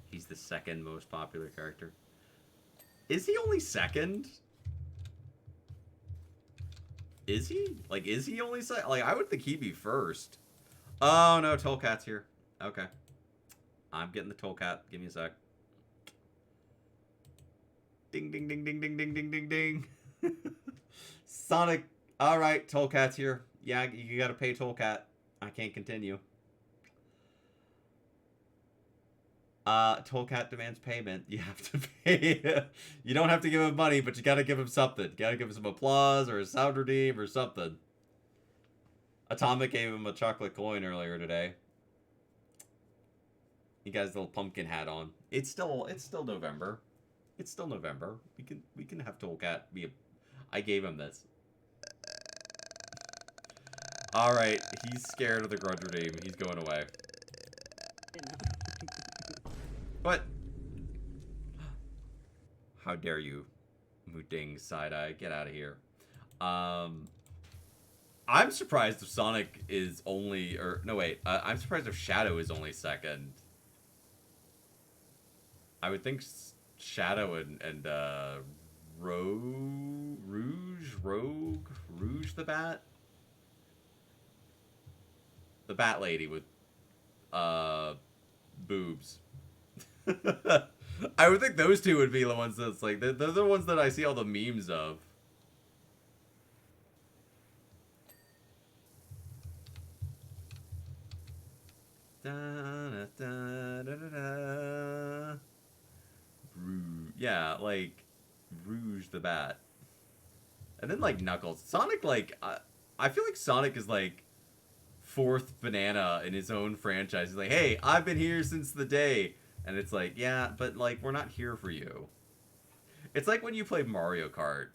He's the second most popular character. Is he only second? Is he? Like, is he only second? Like, I would think he'd be first. Oh, no, Tollcat's here. Okay. I'm getting the Tollcat. Give me a sec. Ding, ding, ding, ding, ding, ding, ding, ding, ding. Sonic. All right, Tollcat's here. Yeah, you gotta pay Tollcat. I can't continue. Tollcat demands payment. You have to pay. You don't have to give him money, but you gotta give him something. You gotta give him some applause or a sound redeem or something. Atomic gave him a chocolate coin earlier today. He got his little pumpkin hat on. It's still November. It's still November. We can have Tollcat be a. I gave him this. All right, he's scared of the grudge redeem. He's going away. What? How dare you, Mooting Side-Eye? Get out of here. I'm surprised if Sonic is only, or no wait, I'm surprised if Shadow is only second. I would think Shadow and Rouge the Bat, the Bat Lady with boobs. I would think those two would be the ones that's like they're the ones that I see all the memes of. Yeah, like Rouge the Bat, and then like Knuckles. Sonic, like I feel like Sonic is like fourth banana in his own franchise. He's like, hey, I've been here since the day. And it's like, yeah, but like, we're not here for you. It's like when you play Mario Kart.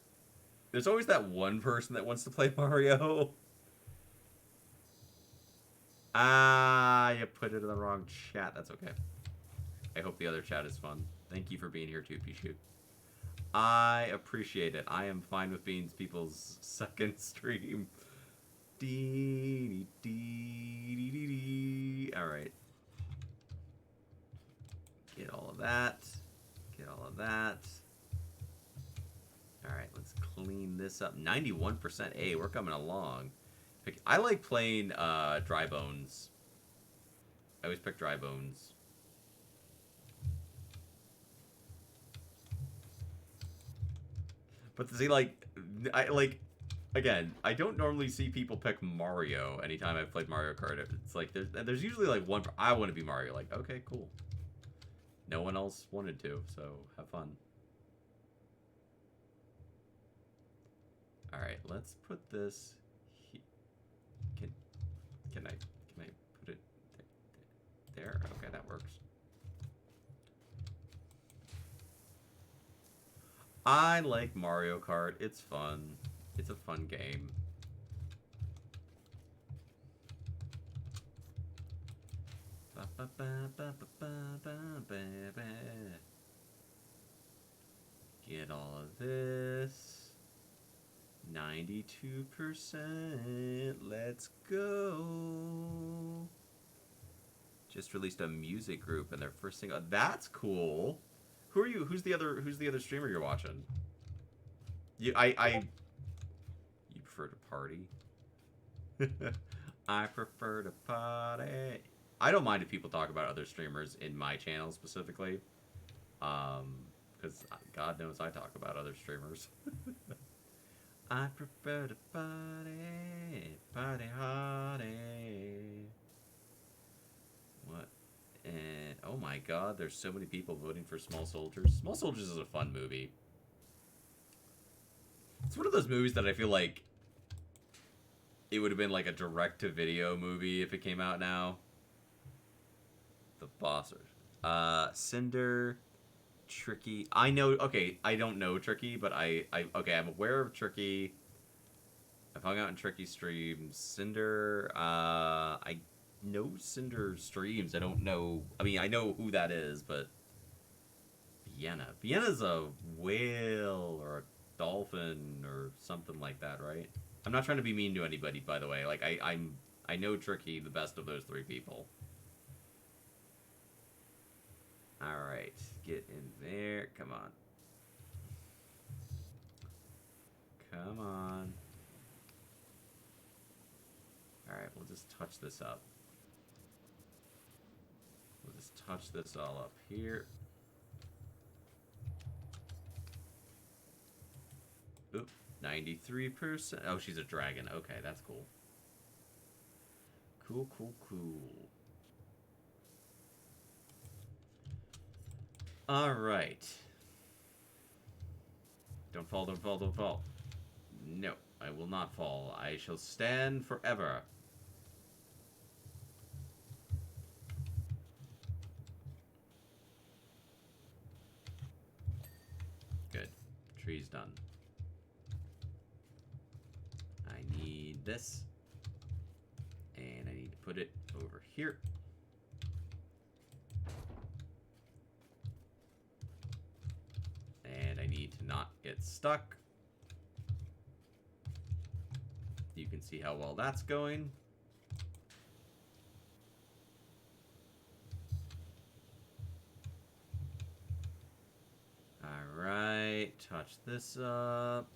There's always that one person that wants to play Mario. Ah, you put it in the wrong chat. That's okay. I hope the other chat is fun. Thank you for being here too, Pichu. I appreciate it. I am fine with being people's second stream. Alright. Get all of that. Get all of that. Alright, let's clean this up. 91%. Hey, we're coming along. I like playing Dry Bones. I always pick Dry Bones. But see, like, again, I don't normally see people pick Mario anytime I've played Mario Kart. It's like, there's usually like one, I want to be Mario. Like, okay, cool. No one else wanted to, so have fun. All right, let's put this. Can I put it there? Okay, that works. I like Mario Kart. It's fun. It's a fun game. Get all of this. 92%. Let's go. Just released a music group and their first single. That's cool. Who are you? Who's the other streamer you're watching? You prefer to party? I prefer to party. I don't mind if people talk about other streamers in my channel specifically. Because God knows I talk about other streamers. I prefer to party, party hardy. What? And oh my God, there's so many people voting for Small Soldiers. Small Soldiers is a fun movie. It's one of those movies that I feel like it would have been like a direct-to-video movie if it came out now. The Bossers. Cinder, Tricky. I know, okay, I don't know Tricky, but okay, I'm aware of Tricky. I've hung out in Tricky streams. Cinder, I know Cinder streams. I don't know, I mean, I know who that is, but Vienna. Vienna's a whale or a dolphin or something like that, right? I'm not trying to be mean to anybody, by the way. Like, I know Tricky the best of those three people. Alright, get in there. Come on. Come on. Alright, we'll just touch this up. We'll just touch this all up here. Oop, 93%. Oh, she's a dragon. Okay, that's cool. Cool, cool, cool. Alright. Don't fall, don't fall, don't fall. No, I will not fall. I shall stand forever. Good. Tree's done. I need this. And I need to put it over here. And I need to not get stuck. You can see how well that's going. Alright, touch this up.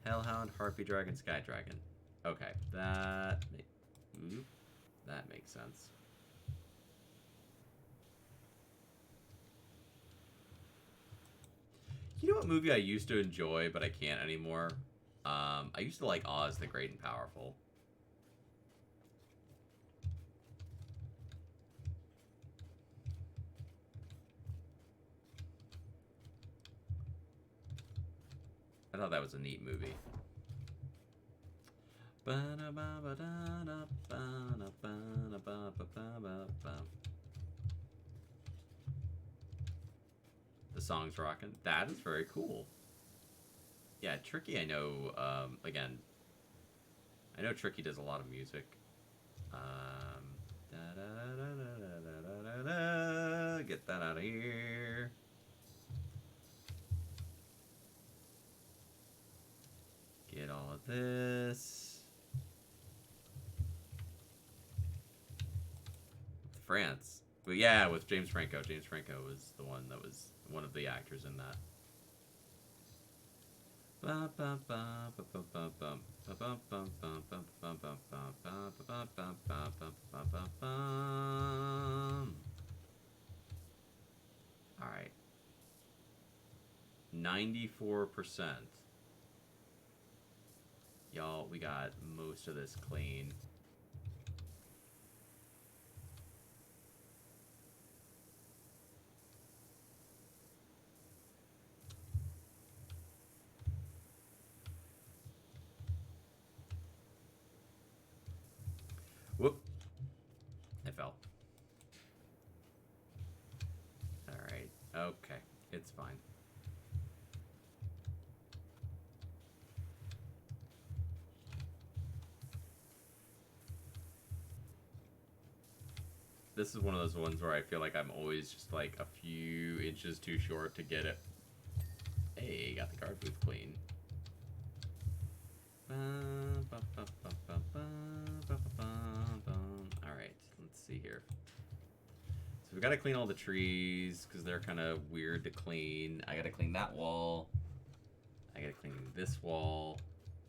Hellhound, Harpy Dragon, Sky Dragon. Okay, that makes sense. You know what movie I used to enjoy, but I can't anymore? I used to like Oz the Great and Powerful. I thought that was a neat movie. The song's rocking. That is very cool. Yeah, Tricky, I know, again, I know Tricky does a lot of music. Get that out of here. Get all of this. France. But yeah, with James Franco. James Franco was the one that was one of the actors in that. Alright. 94%. Y'all, we got most of this clean. Whoop. I fell. Alright. Okay. It's fine. This is one of those ones where I feel like I'm always just like a few inches too short to get it. Hey, got the guard booth clean. Alright, let's see here. So we've got to clean all the trees because they're kind of weird to clean. I got to clean that wall. I got to clean this wall.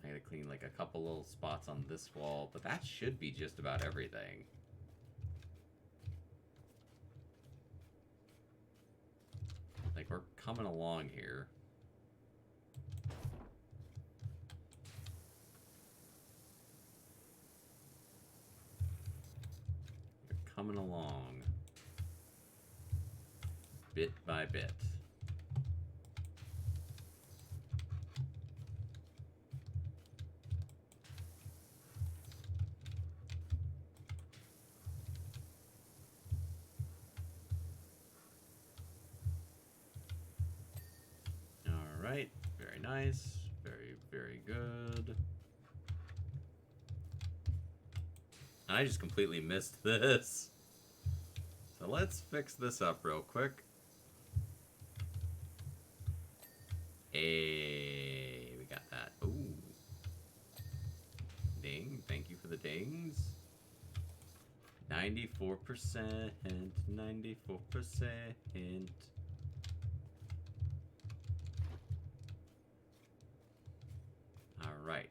I got to clean like a couple little spots on this wall. But that should be just about everything. Like, we're coming along here. We're coming along. Bit by bit. Alright, very nice. Very, very good. I just completely missed this. So let's fix this up real quick. Hey, we got that. Ooh. Ding, thank you for the dings. 94%, 94%. Alright.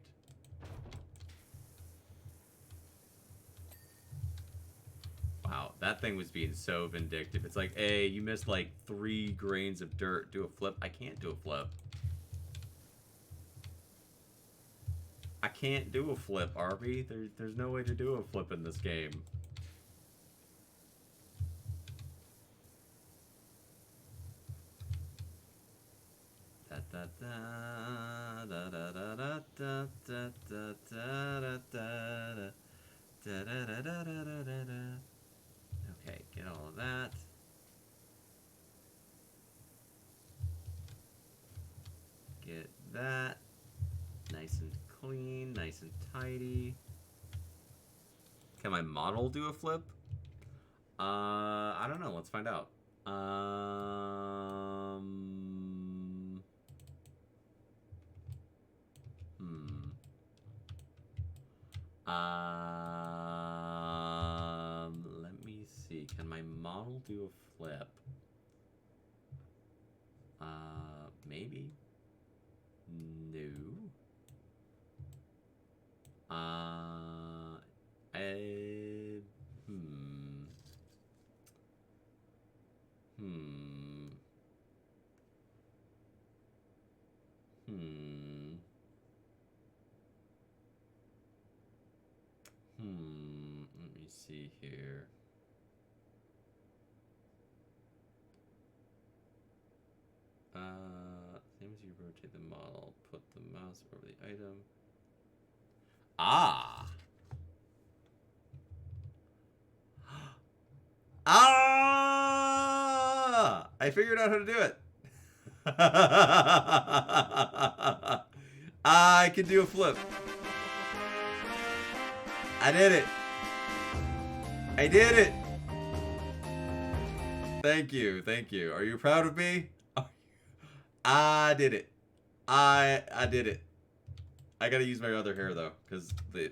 Wow, that thing was being so vindictive. It's like, hey, you missed like 3 grains of dirt. Do a flip. I can't do a flip. I can't do a flip, Arby. There's no way to do a flip in this game. da da da da da da da da da da da da. Okay, get all of that. Get that. Nice and clean, nice and tidy. Can my model do a flip? I don't know. Let's find out. Let me see. Can my model do a flip? Maybe. No. Hmm. Hmm. Hmm. Let me see here. Same as you rotate the model, put the mouse over the item. Ah! Ah! I figured out how to do it. I can do a flip. I did it. I did it. Thank you. Thank you. Are you proud of me? I did it. I did it. I gotta use my other hair though, because the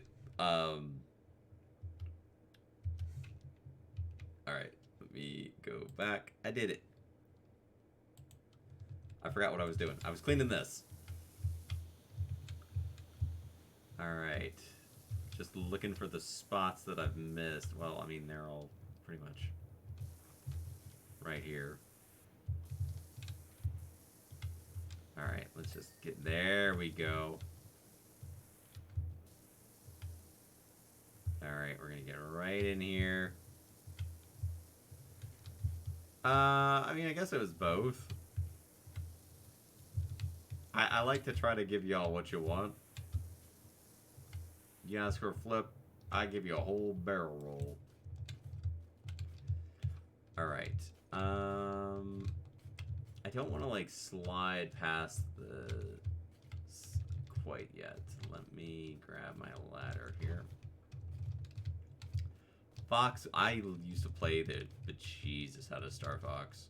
Alright, let me go back. I did it. I forgot what I was doing. I was cleaning this. Alright. Just looking for the spots that I've missed. Well, I mean, they're all pretty much right here. Alright, let's just get... There we go. Alright, we're gonna get right in here. I mean, I guess it was both. I like to try to give y'all what you want. You ask for a flip, I give you a whole barrel roll. Alright. I don't want to, like, slide past the... quite yet. Let me grab my ladder here. Fox, I used to play the Jesus out of Star Fox.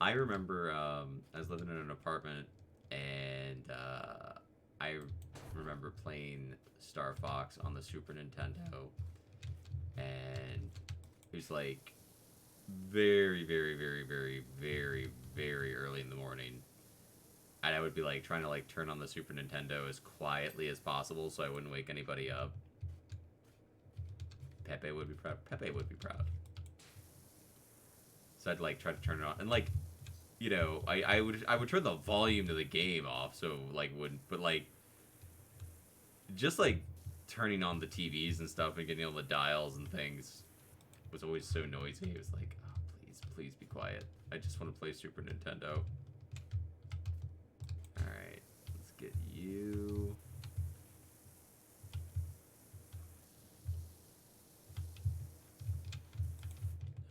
I remember I was living in an apartment, and I remember playing Star Fox on the Super Nintendo, and it was like very, very, very, very, very, very early in the morning. And I would be like trying to like turn on the Super Nintendo as quietly as possible so I wouldn't wake anybody up. Pepe would be proud. Pepe would be proud. So I'd like try to turn it on, and like, you know, I would turn the volume to the game off, so like wouldn't, but like, just like turning on the TVs and stuff and getting all the dials and things was always so noisy. It was like, oh, please be quiet. I just want to play Super Nintendo. All right, let's get you.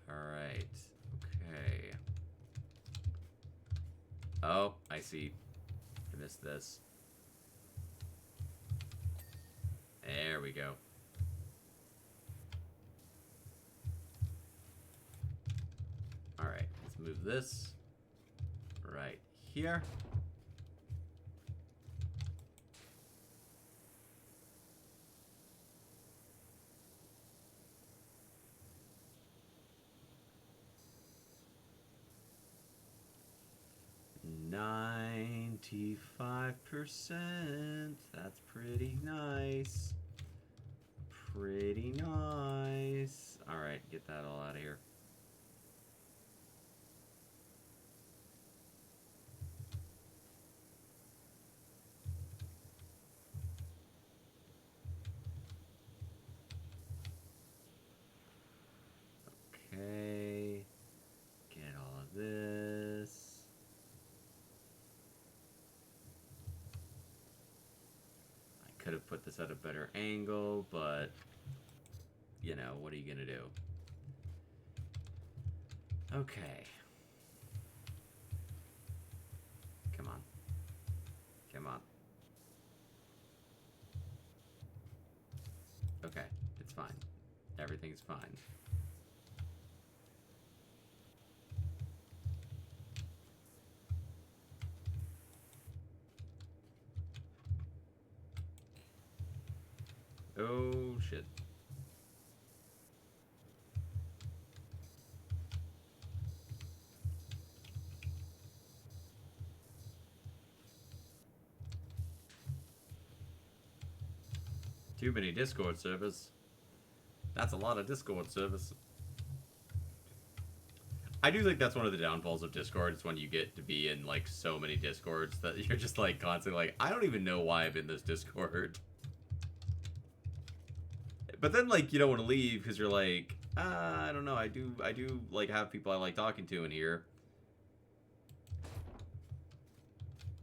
Alright, okay. Oh, I see. I missed this. There we go. Alright, let's move this right here. %. That's pretty nice. Pretty nice. Alright, get that all out of here. Okay. Get all of this. could have put this at a better angle, but, you know, what are you gonna do? Okay. Come on. Come on. Okay, it's fine. Everything's fine. Oh, shit. Too many Discord servers. That's a lot of Discord servers. I do think that's one of the downfalls of Discord. It's when you get to be in, like, so many Discords that you're just, like, constantly like, I don't even know why I'm in this Discord. But then, like, you don't want to leave because you're like, I don't know. I do, like, have people I like talking to in here.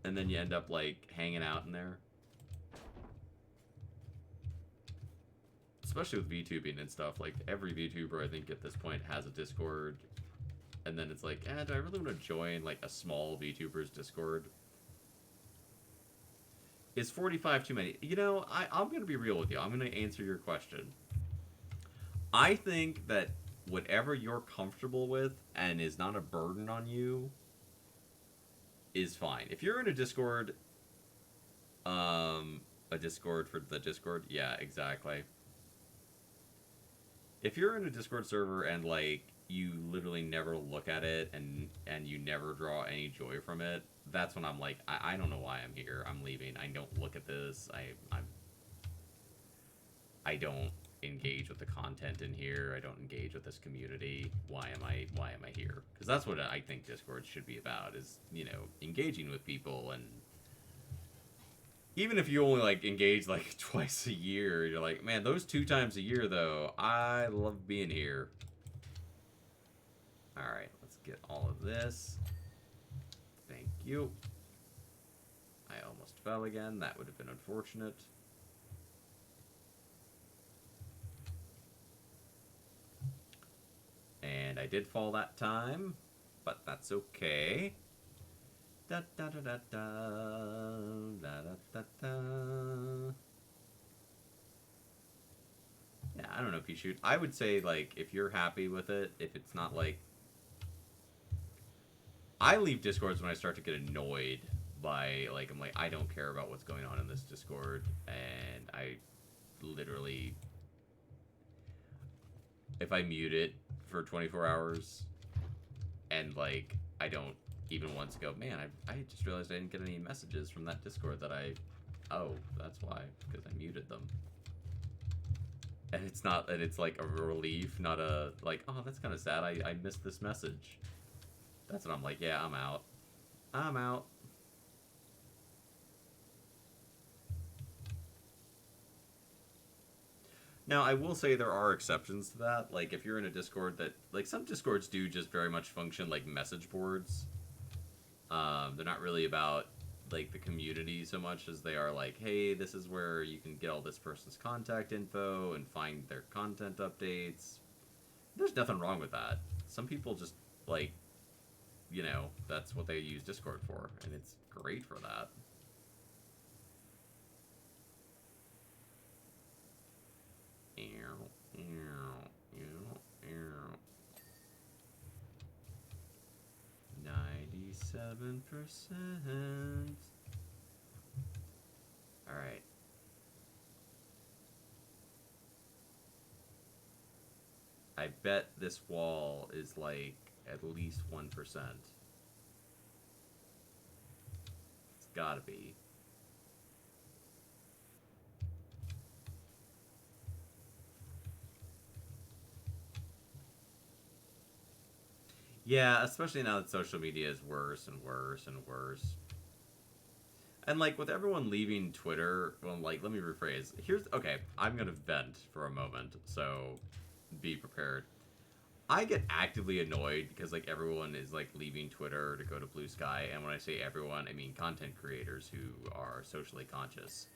And then you end up, like, hanging out in there. Especially with VTubing and stuff, like every VTuber I think at this point has a Discord, and then it's like, do I really want to join like a small VTuber's Discord? Is 45 too many? You know, I'm gonna be real with you. I'm gonna answer your question. I think that whatever you're comfortable with and is not a burden on you is fine. If you're in a Discord, a Discord for the Discord, yeah, exactly. If you're in a Discord server and, like, you literally never look at it and you never draw any joy from it, that's when I'm like, I don't know why I'm here. I'm leaving. I don't look at this. I don't engage with the content in here. I don't engage with this community. Why am I here? Because that's what I think Discord should be about, is, you know, engaging with people. And even if you only, like, engage, like, twice a year, you're like, man, those 2 times a year, though, I love being here. Alright, let's get all of this. Thank you. I almost fell again. That would have been unfortunate. And I did fall that time, but that's okay. Da da da da da da da da da. Yeah, I don't know if you shoot. I would say, like, if you're happy with it, if it's not like, I leave Discords when I start to get annoyed by, like, I'm like, I don't care about what's going on in this Discord, and I literally, if I mute it for 24 hours and, like, I don't even once go, man, I just realized I didn't get any messages from that Discord that oh, that's why, because I muted them. And it's not, and it's like a relief, not a, like, oh, that's kind of sad, I missed this message. That's when I'm like, yeah, I'm out. I'm out. Now, I will say there are exceptions to that. Like, if you're in a Discord that, like, some Discords do just very much function like message boards. They're not really about, like, the community so much as they are like, hey, this is where you can get all this person's contact info and find their content updates. There's nothing wrong with that. Some people just, like, you know, that's what they use Discord for, and it's great for that. %. All right. I bet this wall is like at least 1%. It's gotta be. Yeah, especially now that social media is worse and worse and worse. And, like, with everyone leaving Twitter, well, like, let me rephrase. Okay, I'm gonna vent for a moment, so be prepared. I get actively annoyed because, like, everyone is, like, leaving Twitter to go to Blue Sky, and when I say everyone, I mean content creators who are socially conscious.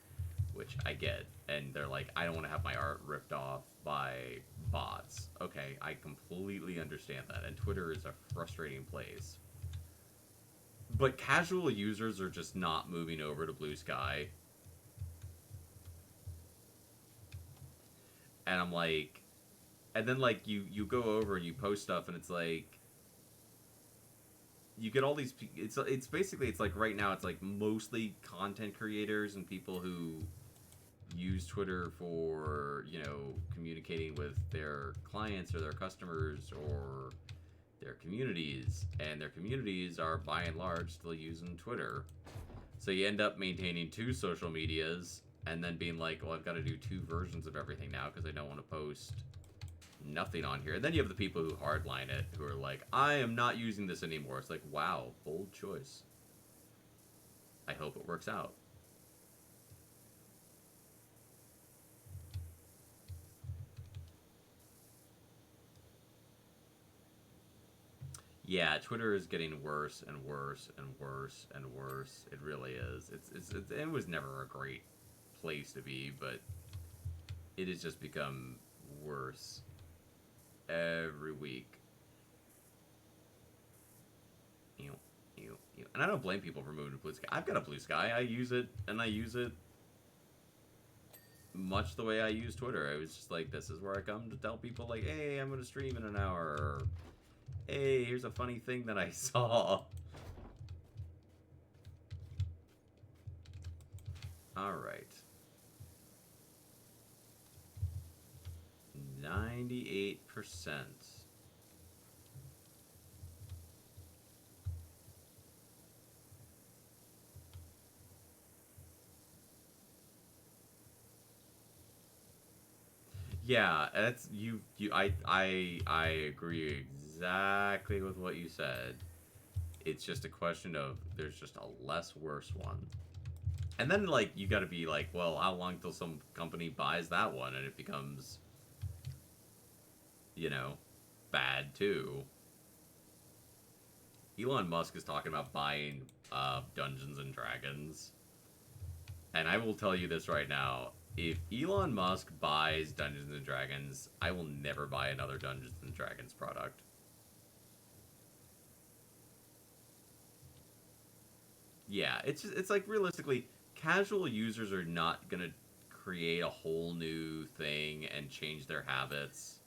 which I get. And they're like, I don't want to have my art ripped off by bots. Okay, I completely understand that. And Twitter is a frustrating place. But casual users are just not moving over to Blue Sky. And I'm like, and then like you go over and you post stuff and it's like, you get all these, it's basically, it's like right now it's like mostly content creators and people who use Twitter for, you know, communicating with their clients or their customers or their communities, and their communities are by and large still using Twitter. So you end up maintaining two social medias and then being like, well, I've got to do two versions of everything now because I don't want to post nothing on here. And then you have the people who hardline it, who are like, I am not using this anymore. It's like, wow, bold choice. I hope it works out. Yeah, Twitter is getting worse and worse and worse and worse. It really is. It was never a great place to be, but it has just become worse every week. And I don't blame people for moving to Blue Sky. I've got a Blue Sky. I use it, and I use it much the way I use Twitter. I was just like, this is where I come to tell people, like, hey, I'm going to stream in an hour, or hey, here's a funny thing that I saw. Alright. 98%. Yeah, that's I agree exactly with what you said. It's just a question of there's just a less worse one. And then like you got to be like, well, how long till some company buys that one and it becomes, you know, bad too. Elon Musk is talking about buying Dungeons and Dragons. And I will tell you this right now. If Elon Musk buys Dungeons and Dragons, I will never buy another Dungeons and Dragons product. Yeah, it's like realistically, casual users are not gonna create a whole new thing and change their habits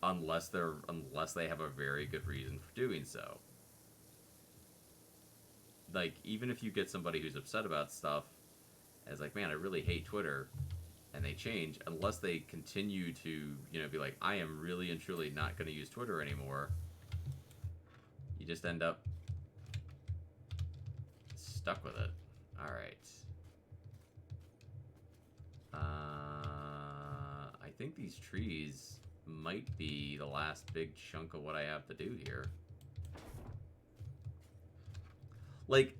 unless they have a very good reason for doing so. Like, even if you get somebody who's upset about stuff, and it's like, man, I really hate Twitter, and they change, unless they continue to, you know, be like, I am really and truly not going to use Twitter anymore, you just end up stuck with it. Alright. I think these trees might be the last big chunk of what I have to do here. Like,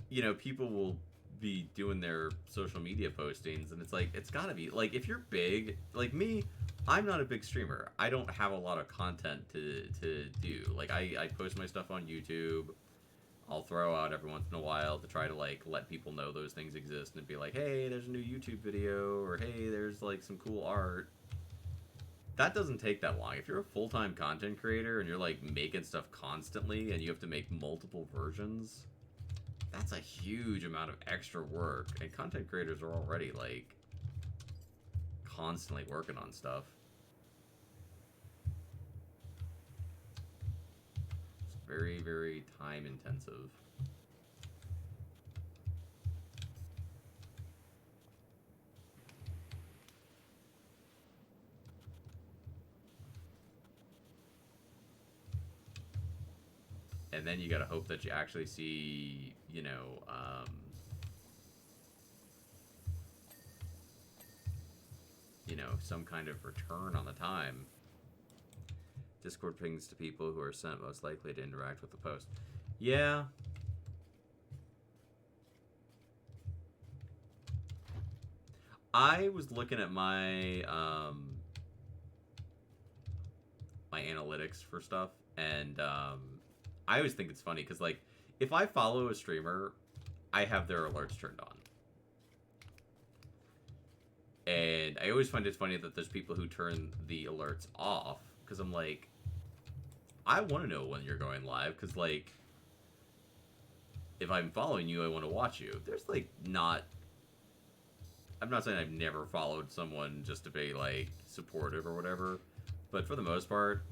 you know, people will be doing their social media postings, and it's like, it's gotta be, like, if you're big, like me, I'm not a big streamer. I don't have a lot of content to do. Like, I post my stuff on YouTube. I'll throw out every once in a while to try to, like, let people know those things exist and be like, hey, there's a new YouTube video, or hey, there's, like, some cool art. That doesn't take that long. If you're a full-time content creator and you're, like, making stuff constantly and you have to make multiple versions, that's a huge amount of extra work. And content creators are already, like, constantly working on stuff. It's very, very time-intensive. And then you gotta hope that you actually see, you know, some kind of return on the time. Discord pings to people who are sent most likely to interact with the post. Yeah. I was looking at my, my analytics for stuff, and, I always think it's funny, because, like, if I follow a streamer, I have their alerts turned on. And I always find it funny that there's people who turn the alerts off, because I'm like, I want to know when you're going live, because, like, if I'm following you, I want to watch you. There's, like, not... I'm not saying I've never followed someone just to be, like, supportive or whatever, but for the most part,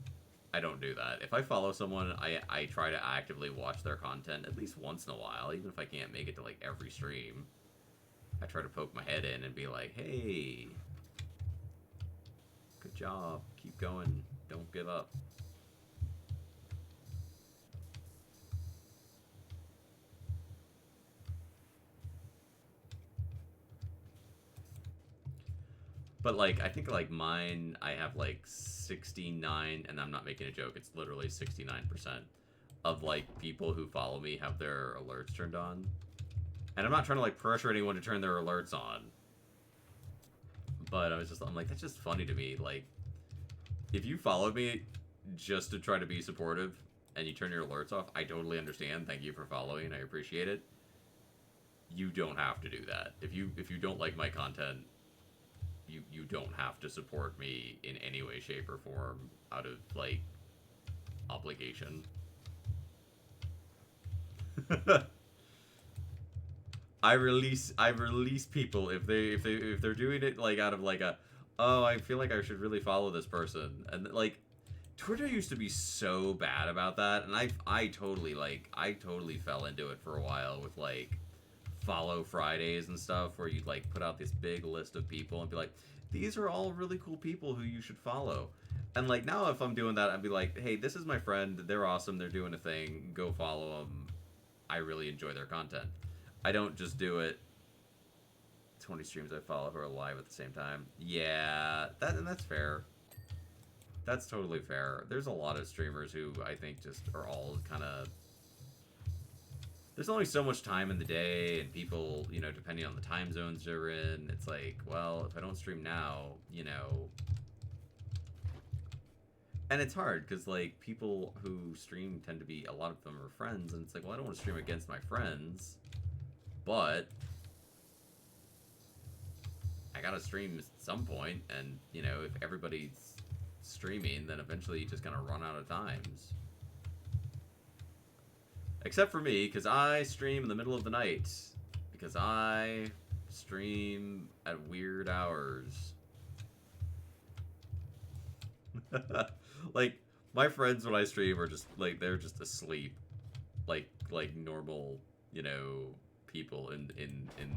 I don't do that. If I follow someone, I try to actively watch their content at least once in a while, even if I can't make it to, like, every stream. I try to poke my head in and be like, hey, good job, keep going, don't give up. But, like, I think, like, mine, I have, like, 69, and I'm not making a joke, it's literally 69% of, like, people who follow me have their alerts turned on. And I'm not trying to, like, pressure anyone to turn their alerts on. But I'm like, that's just funny to me. Like, if you followed me just to try to be supportive and you turn your alerts off, I totally understand. Thank you for following. I appreciate it. You don't have to do that. If you don't like my content, you don't have to support me in any way, shape, or form out of, like, obligation. I release people if they're doing it, like, out of, like, a, oh, I feel like I should really follow this person, and, like, Twitter used to be so bad about that, and I totally fell into it for a while with, like, follow Fridays and stuff, where you'd, like, put out this big list of people and be like, these are all really cool people who you should follow. And, like, now if I'm doing that, I'd be like, hey, this is my friend, they're awesome, they're doing a thing, go follow them. I really enjoy their content. I don't just do it 20 streams I follow who are live at the same time. Yeah, that's fair. That's totally fair. There's a lot of streamers who I think just are all kind of... There's only so much time in the day, and people, you know, depending on the time zones you're in, it's like, well, if I don't stream now, you know... And it's hard, because, like, people who stream tend to be, a lot of them are friends, and it's like, well, I don't want to stream against my friends, but I gotta stream at some point, and, you know, if everybody's streaming, then eventually you just gonna run out of times. Except for me, because I stream in the middle of the night. Because I stream at weird hours. Like, my friends when I stream are just, like, they're just asleep. Like normal, you know, people in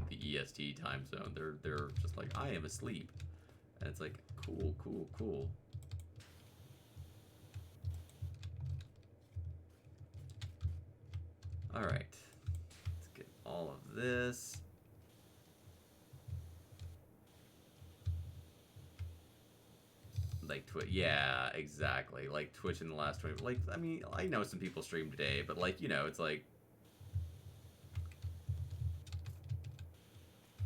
the EST time zone. They're just like, I am asleep. And it's like, cool, cool, cool. Alright. Let's get all of this. Like Twitch, yeah, exactly. Like Twitch in the last 20, like, I mean, I know some people stream today, but, like, you know, it's like,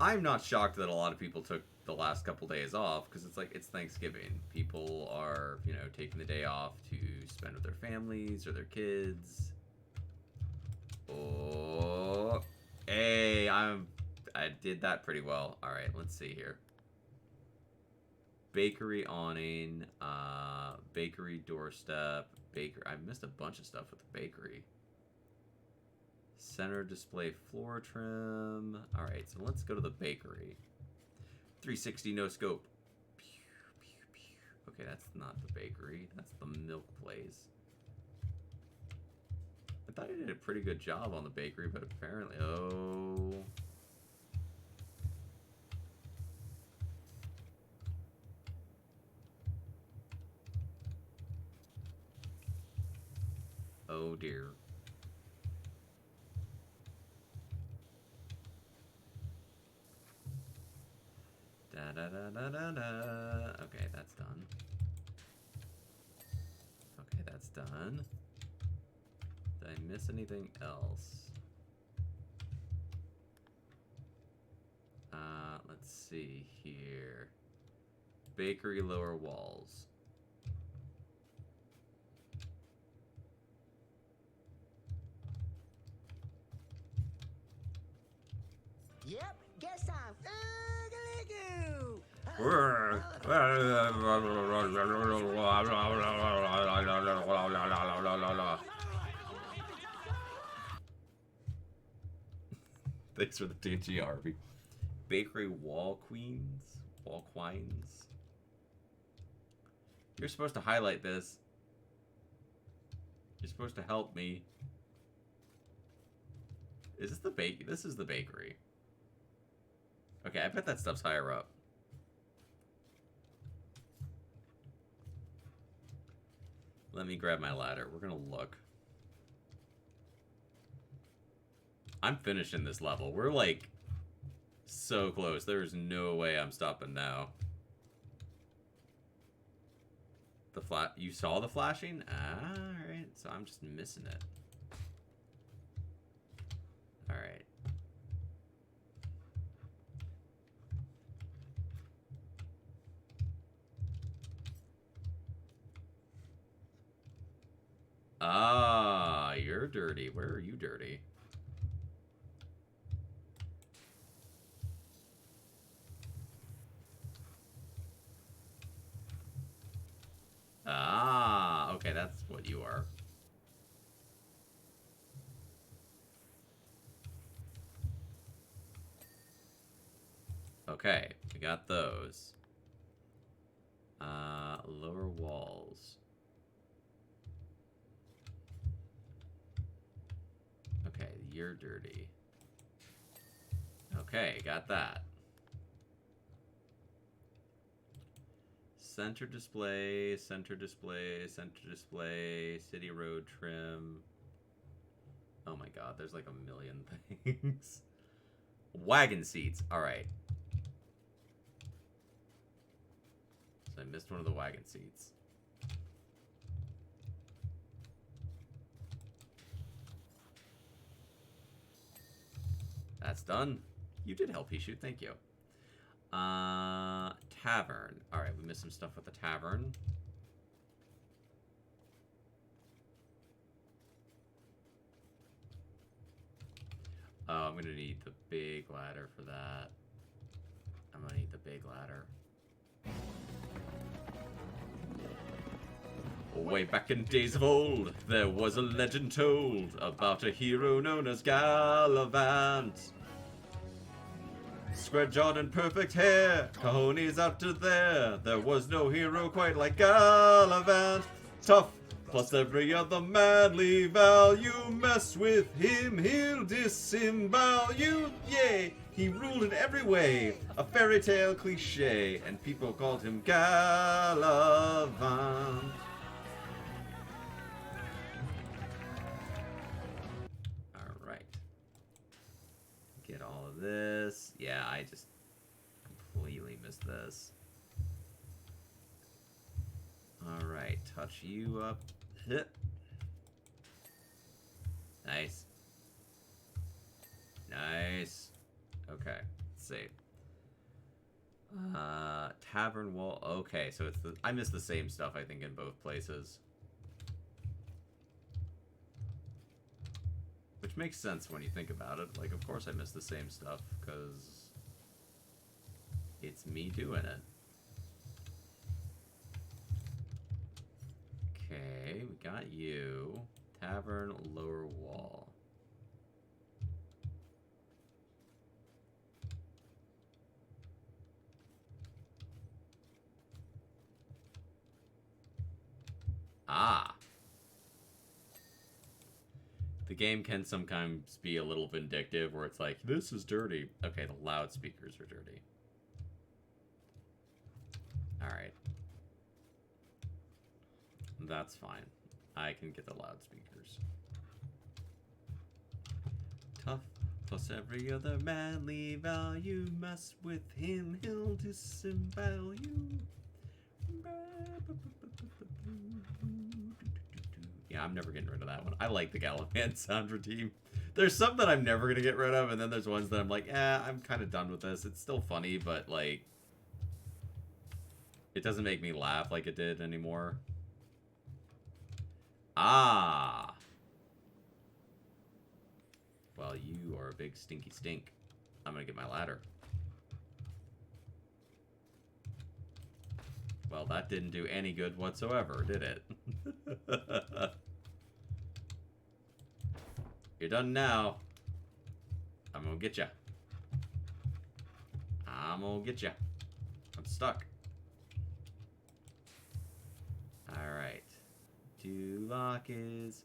I'm not shocked that a lot of people took the last couple days off, because it's like, it's Thanksgiving. People are, you know, taking the day off to spend with their families or their kids. Oh, hey, I did that pretty well. All right, let's see here. Bakery awning, bakery doorstep, I missed a bunch of stuff with the bakery. Center display floor trim. All right, so let's go to the bakery. 360 no scope. Okay, that's not the bakery. That's the milk place. I thought I did a pretty good job on the bakery, but apparently, oh. Oh dear. Da da da da da da. Okay, that's done. Okay, that's done. Did I miss anything else? Let's see here. Bakery lower walls. Yep, guess I'm ugly goo. Thanks for the TGR. Bakery wall queens? Wall queens? You're supposed to highlight this. You're supposed to help me. Is this the bake? This is the bakery. Okay, I bet that stuff's higher up. Let me grab my ladder. We're gonna look. I'm finishing this level. We're like so close. There's no way I'm stopping now. You saw the flashing? Ah, alright. So I'm just missing it. Alright. Ah, you're dirty. Where are you dirty? Ah, okay, that's what you are. Okay, we got those. Lower walls. Okay, you're dirty. Okay, got that. Center display, center display, center display, city road trim. Oh my god, there's like a million things. Wagon seats, alright. So I missed one of the wagon seats. That's done. You did help me shoot, thank you. Tavern. Alright, we missed some stuff with the tavern. I'm gonna need the big ladder for that. I'm gonna need the big ladder. Way back in days of old, there was a legend told about a hero known as Gallivant. Square jawed and perfect hair, cojones out to there. There was no hero quite like Gallivant. Tough, plus every other manly value. Mess with him, he'll disembowel you. Yay, he ruled in every way. A fairy tale cliche, and people called him Gallivant. Get all of this. Yeah, I just completely missed this. Alright, touch you up. Hit. Nice. Nice. Okay, let's see. Tavern wall. Okay, so it's the... I missed the same stuff, I think, in both places. Which makes sense when you think about it. Like, of course I miss the same stuff, because it's me doing it. Okay, we got you. Tavern, lower wall. Ah! The game can sometimes be a little vindictive, where it's like, this is dirty. Okay, the loudspeakers are dirty. Alright. That's fine. I can get the loudspeakers. Tough, plus every other manly value. Mess with him, he'll disembowel you. Yeah, I'm never getting rid of that one. I like the Gallivant sound team. There's some that I'm never gonna get rid of, and then there's ones that I'm like, I'm kind of done with this. It's still funny, but like, it doesn't make me laugh like it did anymore. Ah. Well, you are a big stinky stink. I'm gonna get my ladder. that didn't do any good whatsoever, did it? You're done now. I'm gonna get ya. I'm gonna get ya. I'm stuck. Alright. Duloc is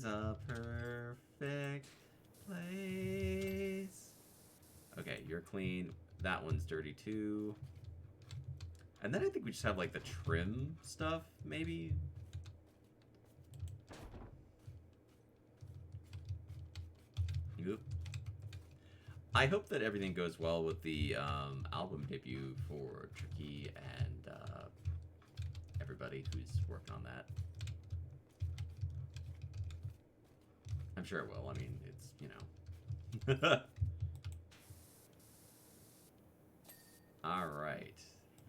a perfect place. Okay, you're clean. That one's dirty too. And then I think we just have like the trim stuff, maybe? Oop. I hope that everything goes well with the album debut for Tricky and everybody who's working on that. I'm sure it will. I mean, it's, you know. Alright.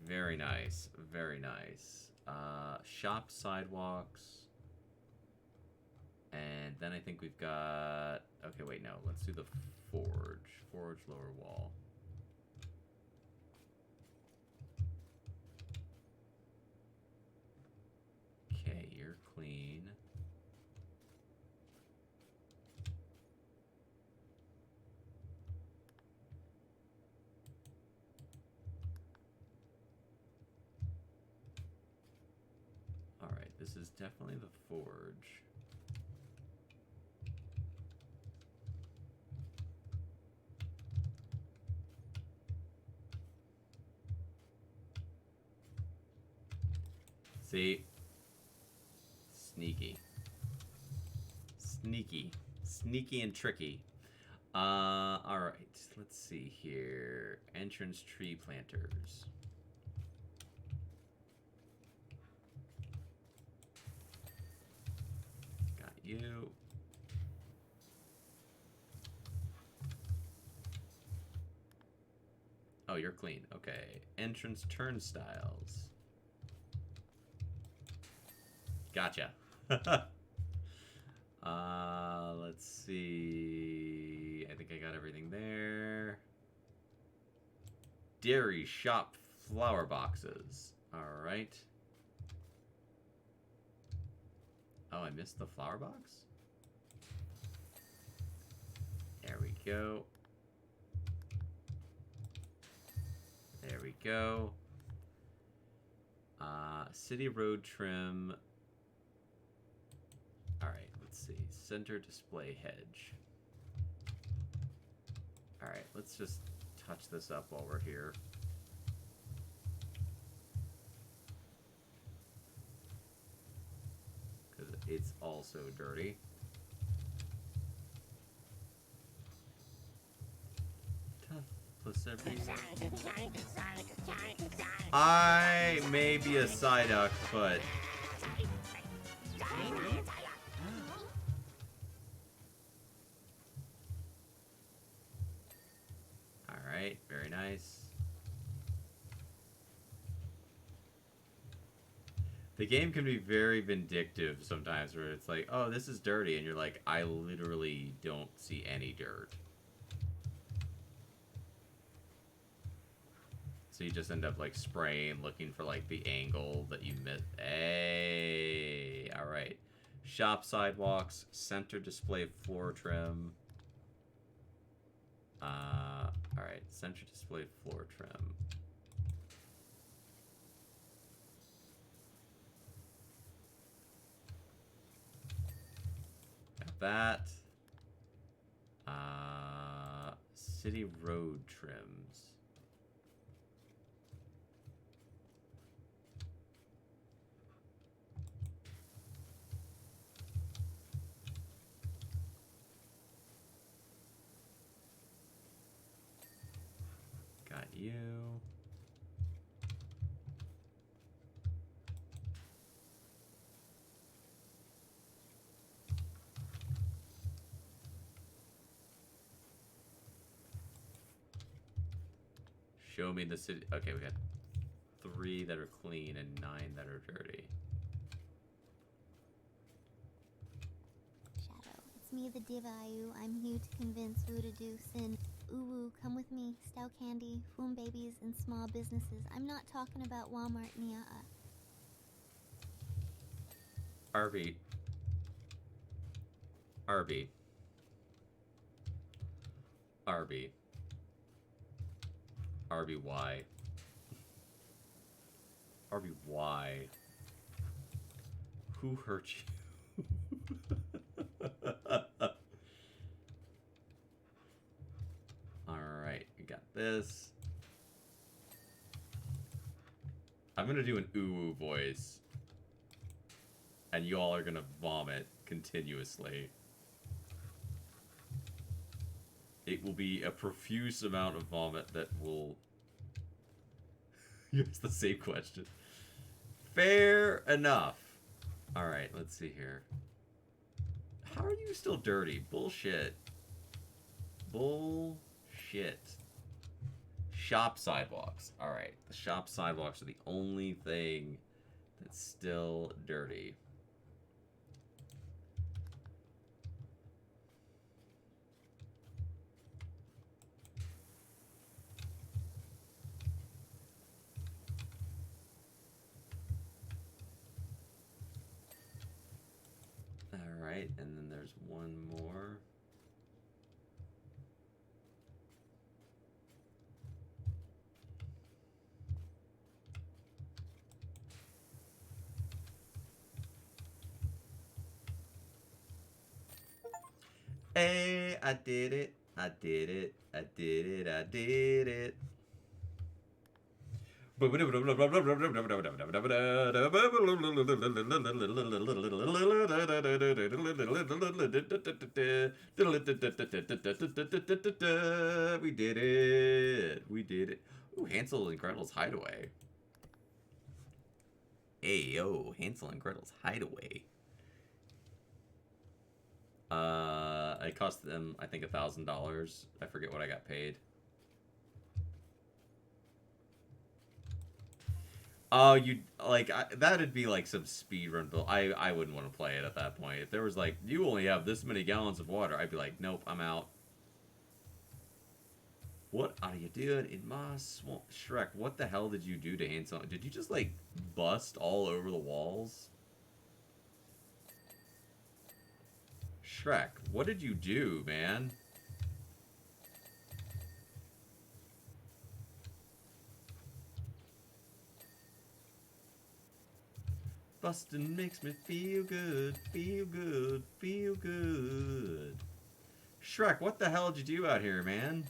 Very nice. Very nice. Shop sidewalks. And then I think we've got... Okay, wait, no. Let's do the forge. Forge lower wall. Okay, you're clean. Alright, this is definitely the forge. See? Sneaky. Sneaky. Sneaky and tricky. Alright. Let's see here. Entrance tree planters. Got you. Oh, you're clean. Okay. Entrance turnstiles. Gotcha. Let's see. I think I got everything there. Dairy shop flower boxes. Alright. Oh, I missed the flower box? There we go. There we go. City road trim. Alright, let's see. Center display hedge. Alright, let's just touch this up while we're here. Because it's also dirty. Tough plus every... I may be a Psyduck, but... Alright, very nice. The game can be very vindictive sometimes, where it's like, oh, this is dirty, and you're like, I literally don't see any dirt. So you just end up like spraying, looking for like the angle that you missed. Hey, alright. Shop sidewalks, center display floor trim. Alright, center display floor trim. Got that. City road trims. Got you. Show me the city. Okay, we got 3 that are clean and 9 that are dirty. Shadow, it's me, the Divayu. I'm here to convince Wu to do sin. Uwu, come with me. Stow candy, foom babies, and small businesses. I'm not talking about Walmart, Nia'a. Arby. Arby. Arby. RBY. RBY. Who hurt you? Alright, we got this. I'm gonna do an ooh voice. And you all are gonna vomit continuously. It will be a profuse amount of vomit that will... Here's the same question. Fair enough. Alright, let's see here. How are you still dirty? Bullshit. Bullshit. Shop sidewalks. Alright, the shop sidewalks are the only thing that's still dirty. Alright, and then there's one more. Hey, I did it. I did it. I did it. I did it. We did it. We did it. Ooh, Hansel and Gretel's Hideaway. Hey, yo, Hansel and Gretel's Hideaway. It cost them, I think, $1,000. I forget what I got paid. Oh, you like that'd be like some speedrun build. I wouldn't want to play it at that point. If there was like, you only have this many gallons of water, I'd be like, nope, I'm out. What are you doing in my swamp, Shrek? What the hell did you do to Hansel? Did you just like bust all over the walls? Shrek, what did you do, man? Bustin' makes me feel good, feel good, feel good. Shrek, what the hell did you do out here, man?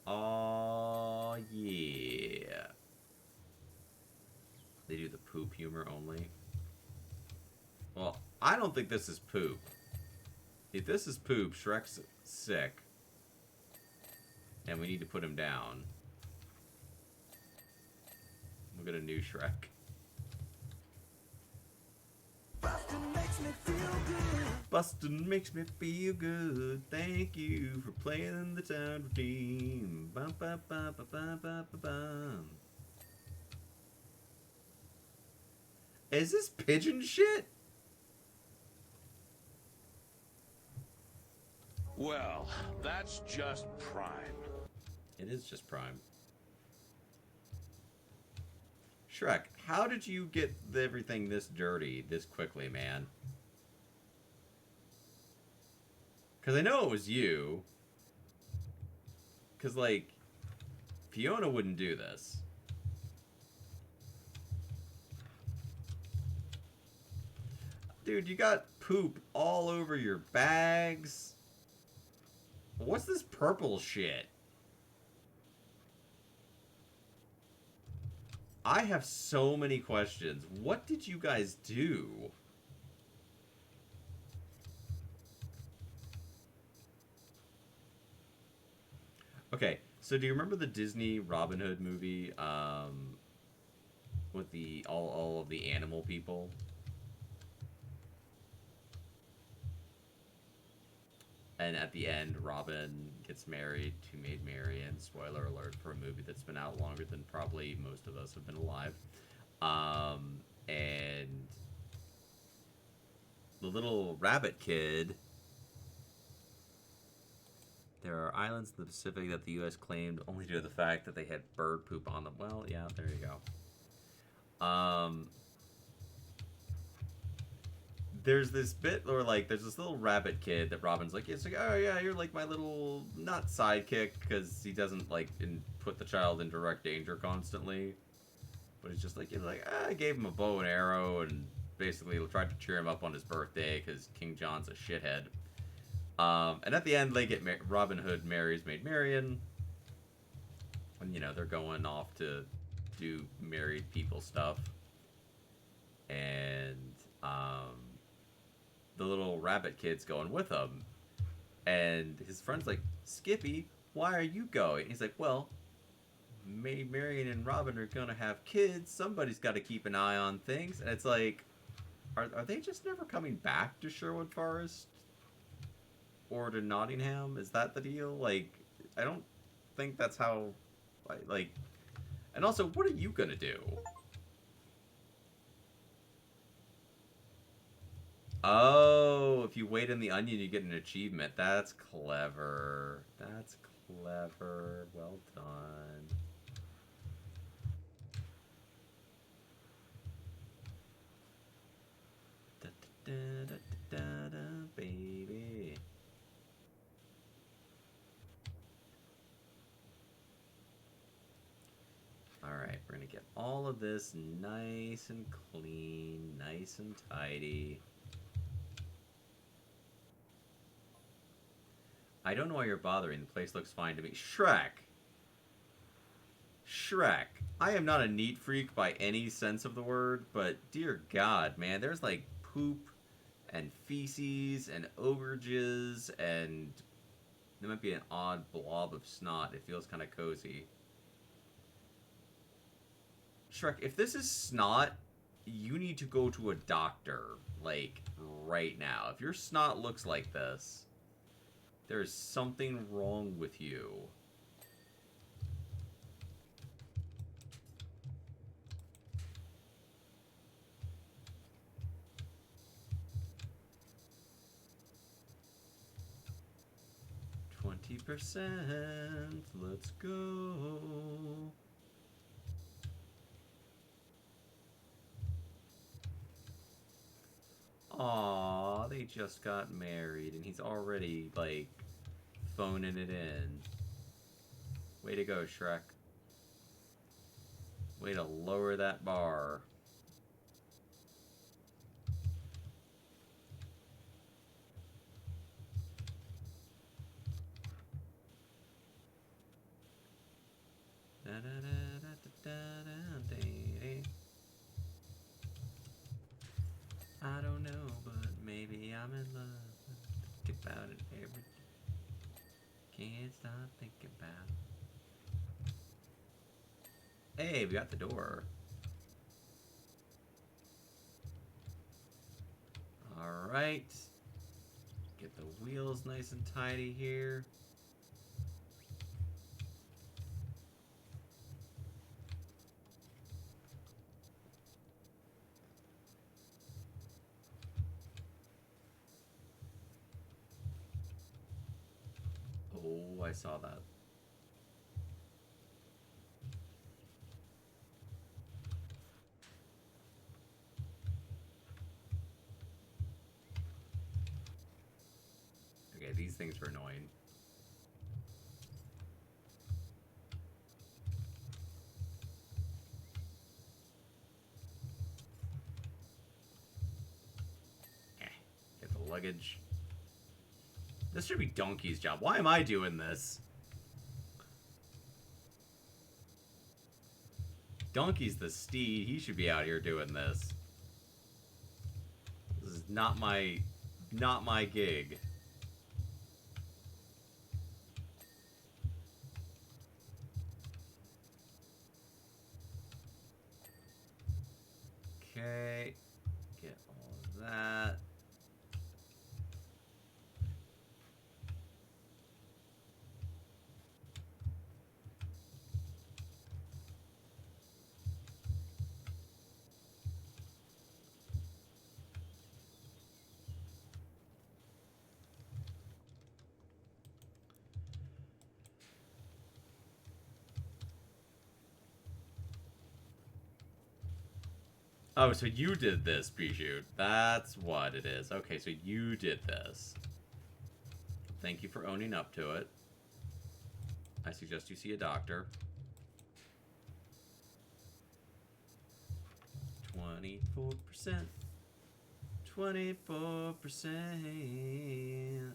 Oh, yeah. They do the poop humor only. Well, I don't think this is poop. If this is poop, Shrek's sick. And we need to put him down. We'll get a new Shrek. Bustin' makes me feel good. Bustin' makes me feel good. Thank you for playing the town routine. Bum, bum, bum, bum, bum, bum, bum, bum. Is this pigeon shit? Well, that's just prime. It is just prime. Shrek, how did you get everything this dirty this quickly, man? Because I know it was you. Because, like, Fiona wouldn't do this. Dude, you got poop all over your bags. What's this purple shit? I have so many questions. What did you guys do? Okay, so do you remember the Disney Robin Hood movie with the all of the animal people? And at the end, Robin gets married to Maid Marian. Spoiler alert for a movie that's been out longer than probably most of us have been alive. And the little rabbit kid. There are islands in the Pacific that the U.S. claimed only due to the fact that they had bird poop on them. Well, yeah, there you go. There's this bit where, like, there's this little rabbit kid that Robin's like, it's like, oh yeah, you're like my little, not sidekick, because he doesn't, like, put the child in direct danger constantly. But it's just like, I gave him a bow and arrow and basically tried to cheer him up on his birthday because King John's a shithead. And at the end, they get Robin Hood marries Maid Marian. And, they're going off to do married people stuff. And, the little rabbit kid's going with him. And his friend's like, Skippy, why are you going? He's like, well, Maid Marian and Robin are gonna have kids. Somebody's got to keep an eye on things. And it's like, are they just never coming back to Sherwood Forest? Or to Nottingham? Is that the deal? Like, I don't think that's how, like... And also, what are you gonna do? Oh, if you wait in the onion, you get an achievement. That's clever. That's clever. Well done. Da, da, da, da, da, da, baby. Alright, we're gonna get all of this nice and clean, nice and tidy. I don't know why you're bothering. The place looks fine to me. Shrek! Shrek. I am not a neat freak by any sense of the word, but dear God, man, there's like poop and feces and ogre jizz and there might be an odd blob of snot. It feels kind of cozy. Shrek, if this is snot, you need to go to a doctor, like, right now. If your snot looks like this, there's something wrong with you. %, let's go. Aw, they just got married and he's already, like, phoning it in. Way to go, Shrek. Way to lower that bar. I don't know, but maybe I'm in love. Think about it every day. Can't stop thinking about it. Hey, we got the door. Alright. Get the wheels nice and tidy here. Oh, I saw that. Okay, these things are annoying. Get the luggage. This should be Donkey's job. Why am I doing this? Donkey's the steed. He should be out here doing this. This is not my gig. Okay. Get all of that. Oh, so you did this, Bijou. That's what it is. Okay, so you did this. Thank you for owning up to it. I suggest you see a doctor. 24%. 24%.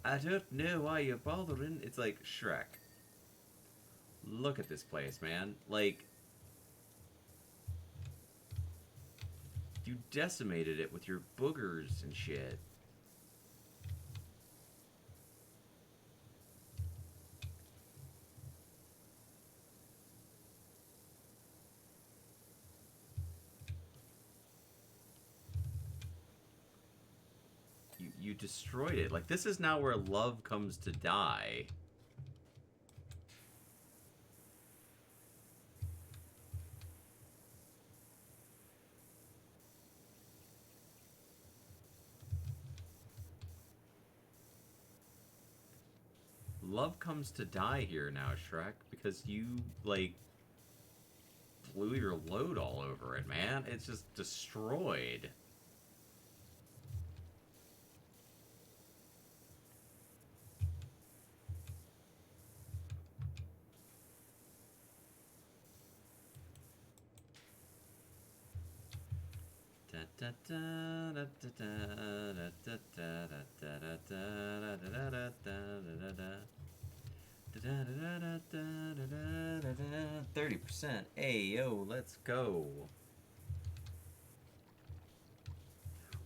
I don't know why you're bothering. It's like Shrek. Look at this place, man. Like, you decimated it with your boogers and shit. You destroyed it. Like, this is now where love comes to die. Love comes to die here now, Shrek, because you, like, blew your load all over it, man. It's just destroyed. "30%. Hey, yo, let's go."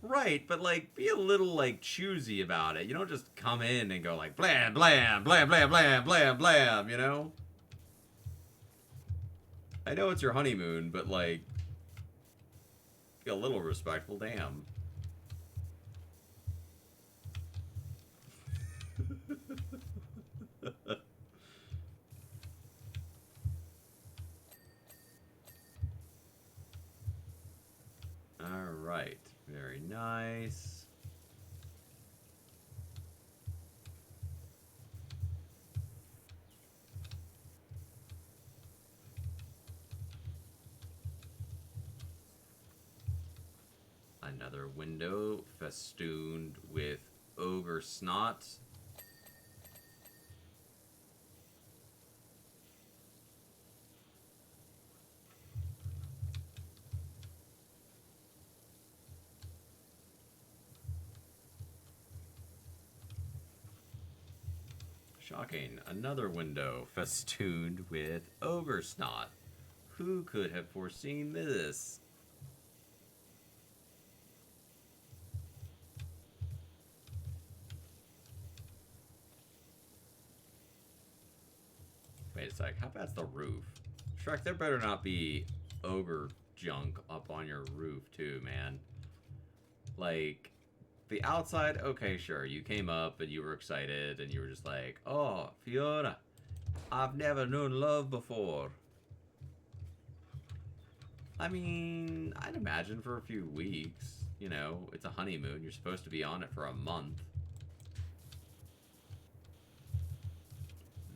Right, but like, be a little like choosy about it. You don't just come in and go like blam, blam, blam, blam, blam, blam, blam, you know? I know it's your honeymoon, but like, be a little respectful, damn. Alright, very nice. Another window festooned with ogre snot. Shocking. Another window festooned with ogre snot. Who could have foreseen this? Wait a sec, how bad's the roof? Shrek, there better not be ogre junk up on your roof too, man. Like, the outside, okay, sure, you came up and you were excited and you were just like, "Oh, Fiona, I've never known love before." I mean, I'd imagine for a few weeks, you know, it's a honeymoon, you're supposed to be on it for a month.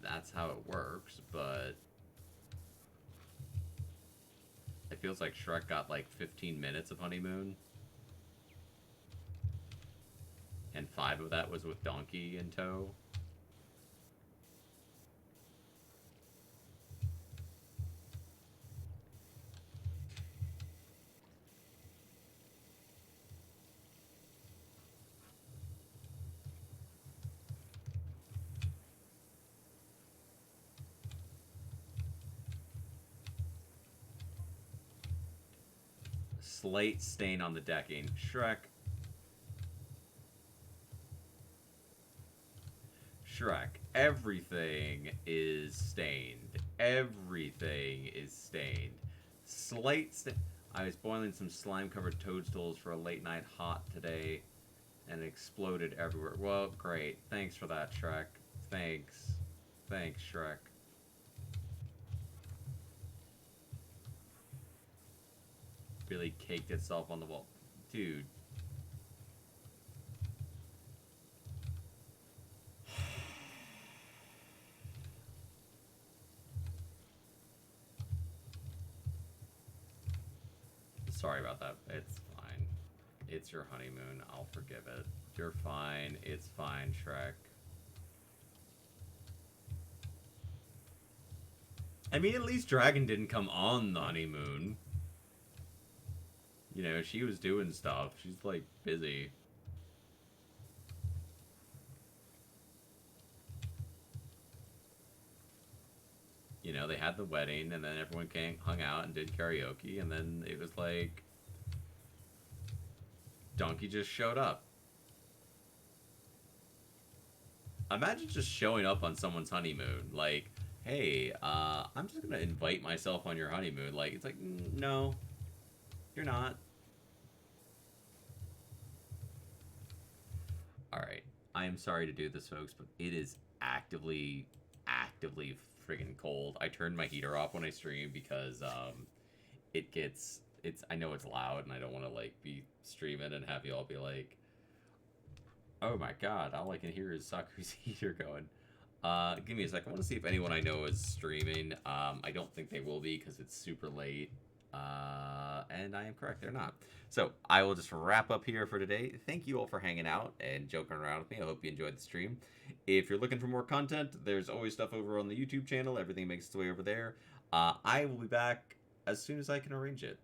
That's how it works, but it feels like Shrek got like 15 minutes of honeymoon. And 5 of that was with Donkey in tow. Slate stain on the decking. Shrek. Shrek. Everything is stained. Everything is stained. Slate stain. I was boiling some slime-covered toadstools for a late-night hot today, and it exploded everywhere. Well, great. Thanks for that, Shrek. Thanks. Thanks, Shrek. really caked itself on the wall. Dude. Sorry about that. It's fine. It's your honeymoon. I'll forgive it. You're fine. It's fine, Shrek. I mean, at least Dragon didn't come on the honeymoon. You know, she was doing stuff. She's, like, busy. You know, they had the wedding, and then everyone hung out and did karaoke, and then it was like... Donkey just showed up. Imagine just showing up on someone's honeymoon. Like, hey, I'm just gonna invite myself on your honeymoon. Like, it's like, no, you're not. Alright, I am sorry to do this, folks, but it is actively friggin' cold. I turned my heater off when I stream because, I know it's loud, and I don't want to, like, be streaming and have you all be like, oh my god, all I can hear is Saku's heater going. Give me a second. I want to see if anyone I know is streaming. I don't think they will be because it's super late. And I am correct, they're not. So, I will just wrap up here for today. Thank you all for hanging out and joking around with me. I hope you enjoyed the stream. If you're looking for more content, there's always stuff over on the YouTube channel. Everything makes its way over there. I will be back as soon as I can arrange it.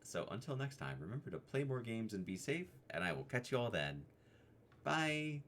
So until next time, remember to play more games and be safe, and I will catch you all then. Bye!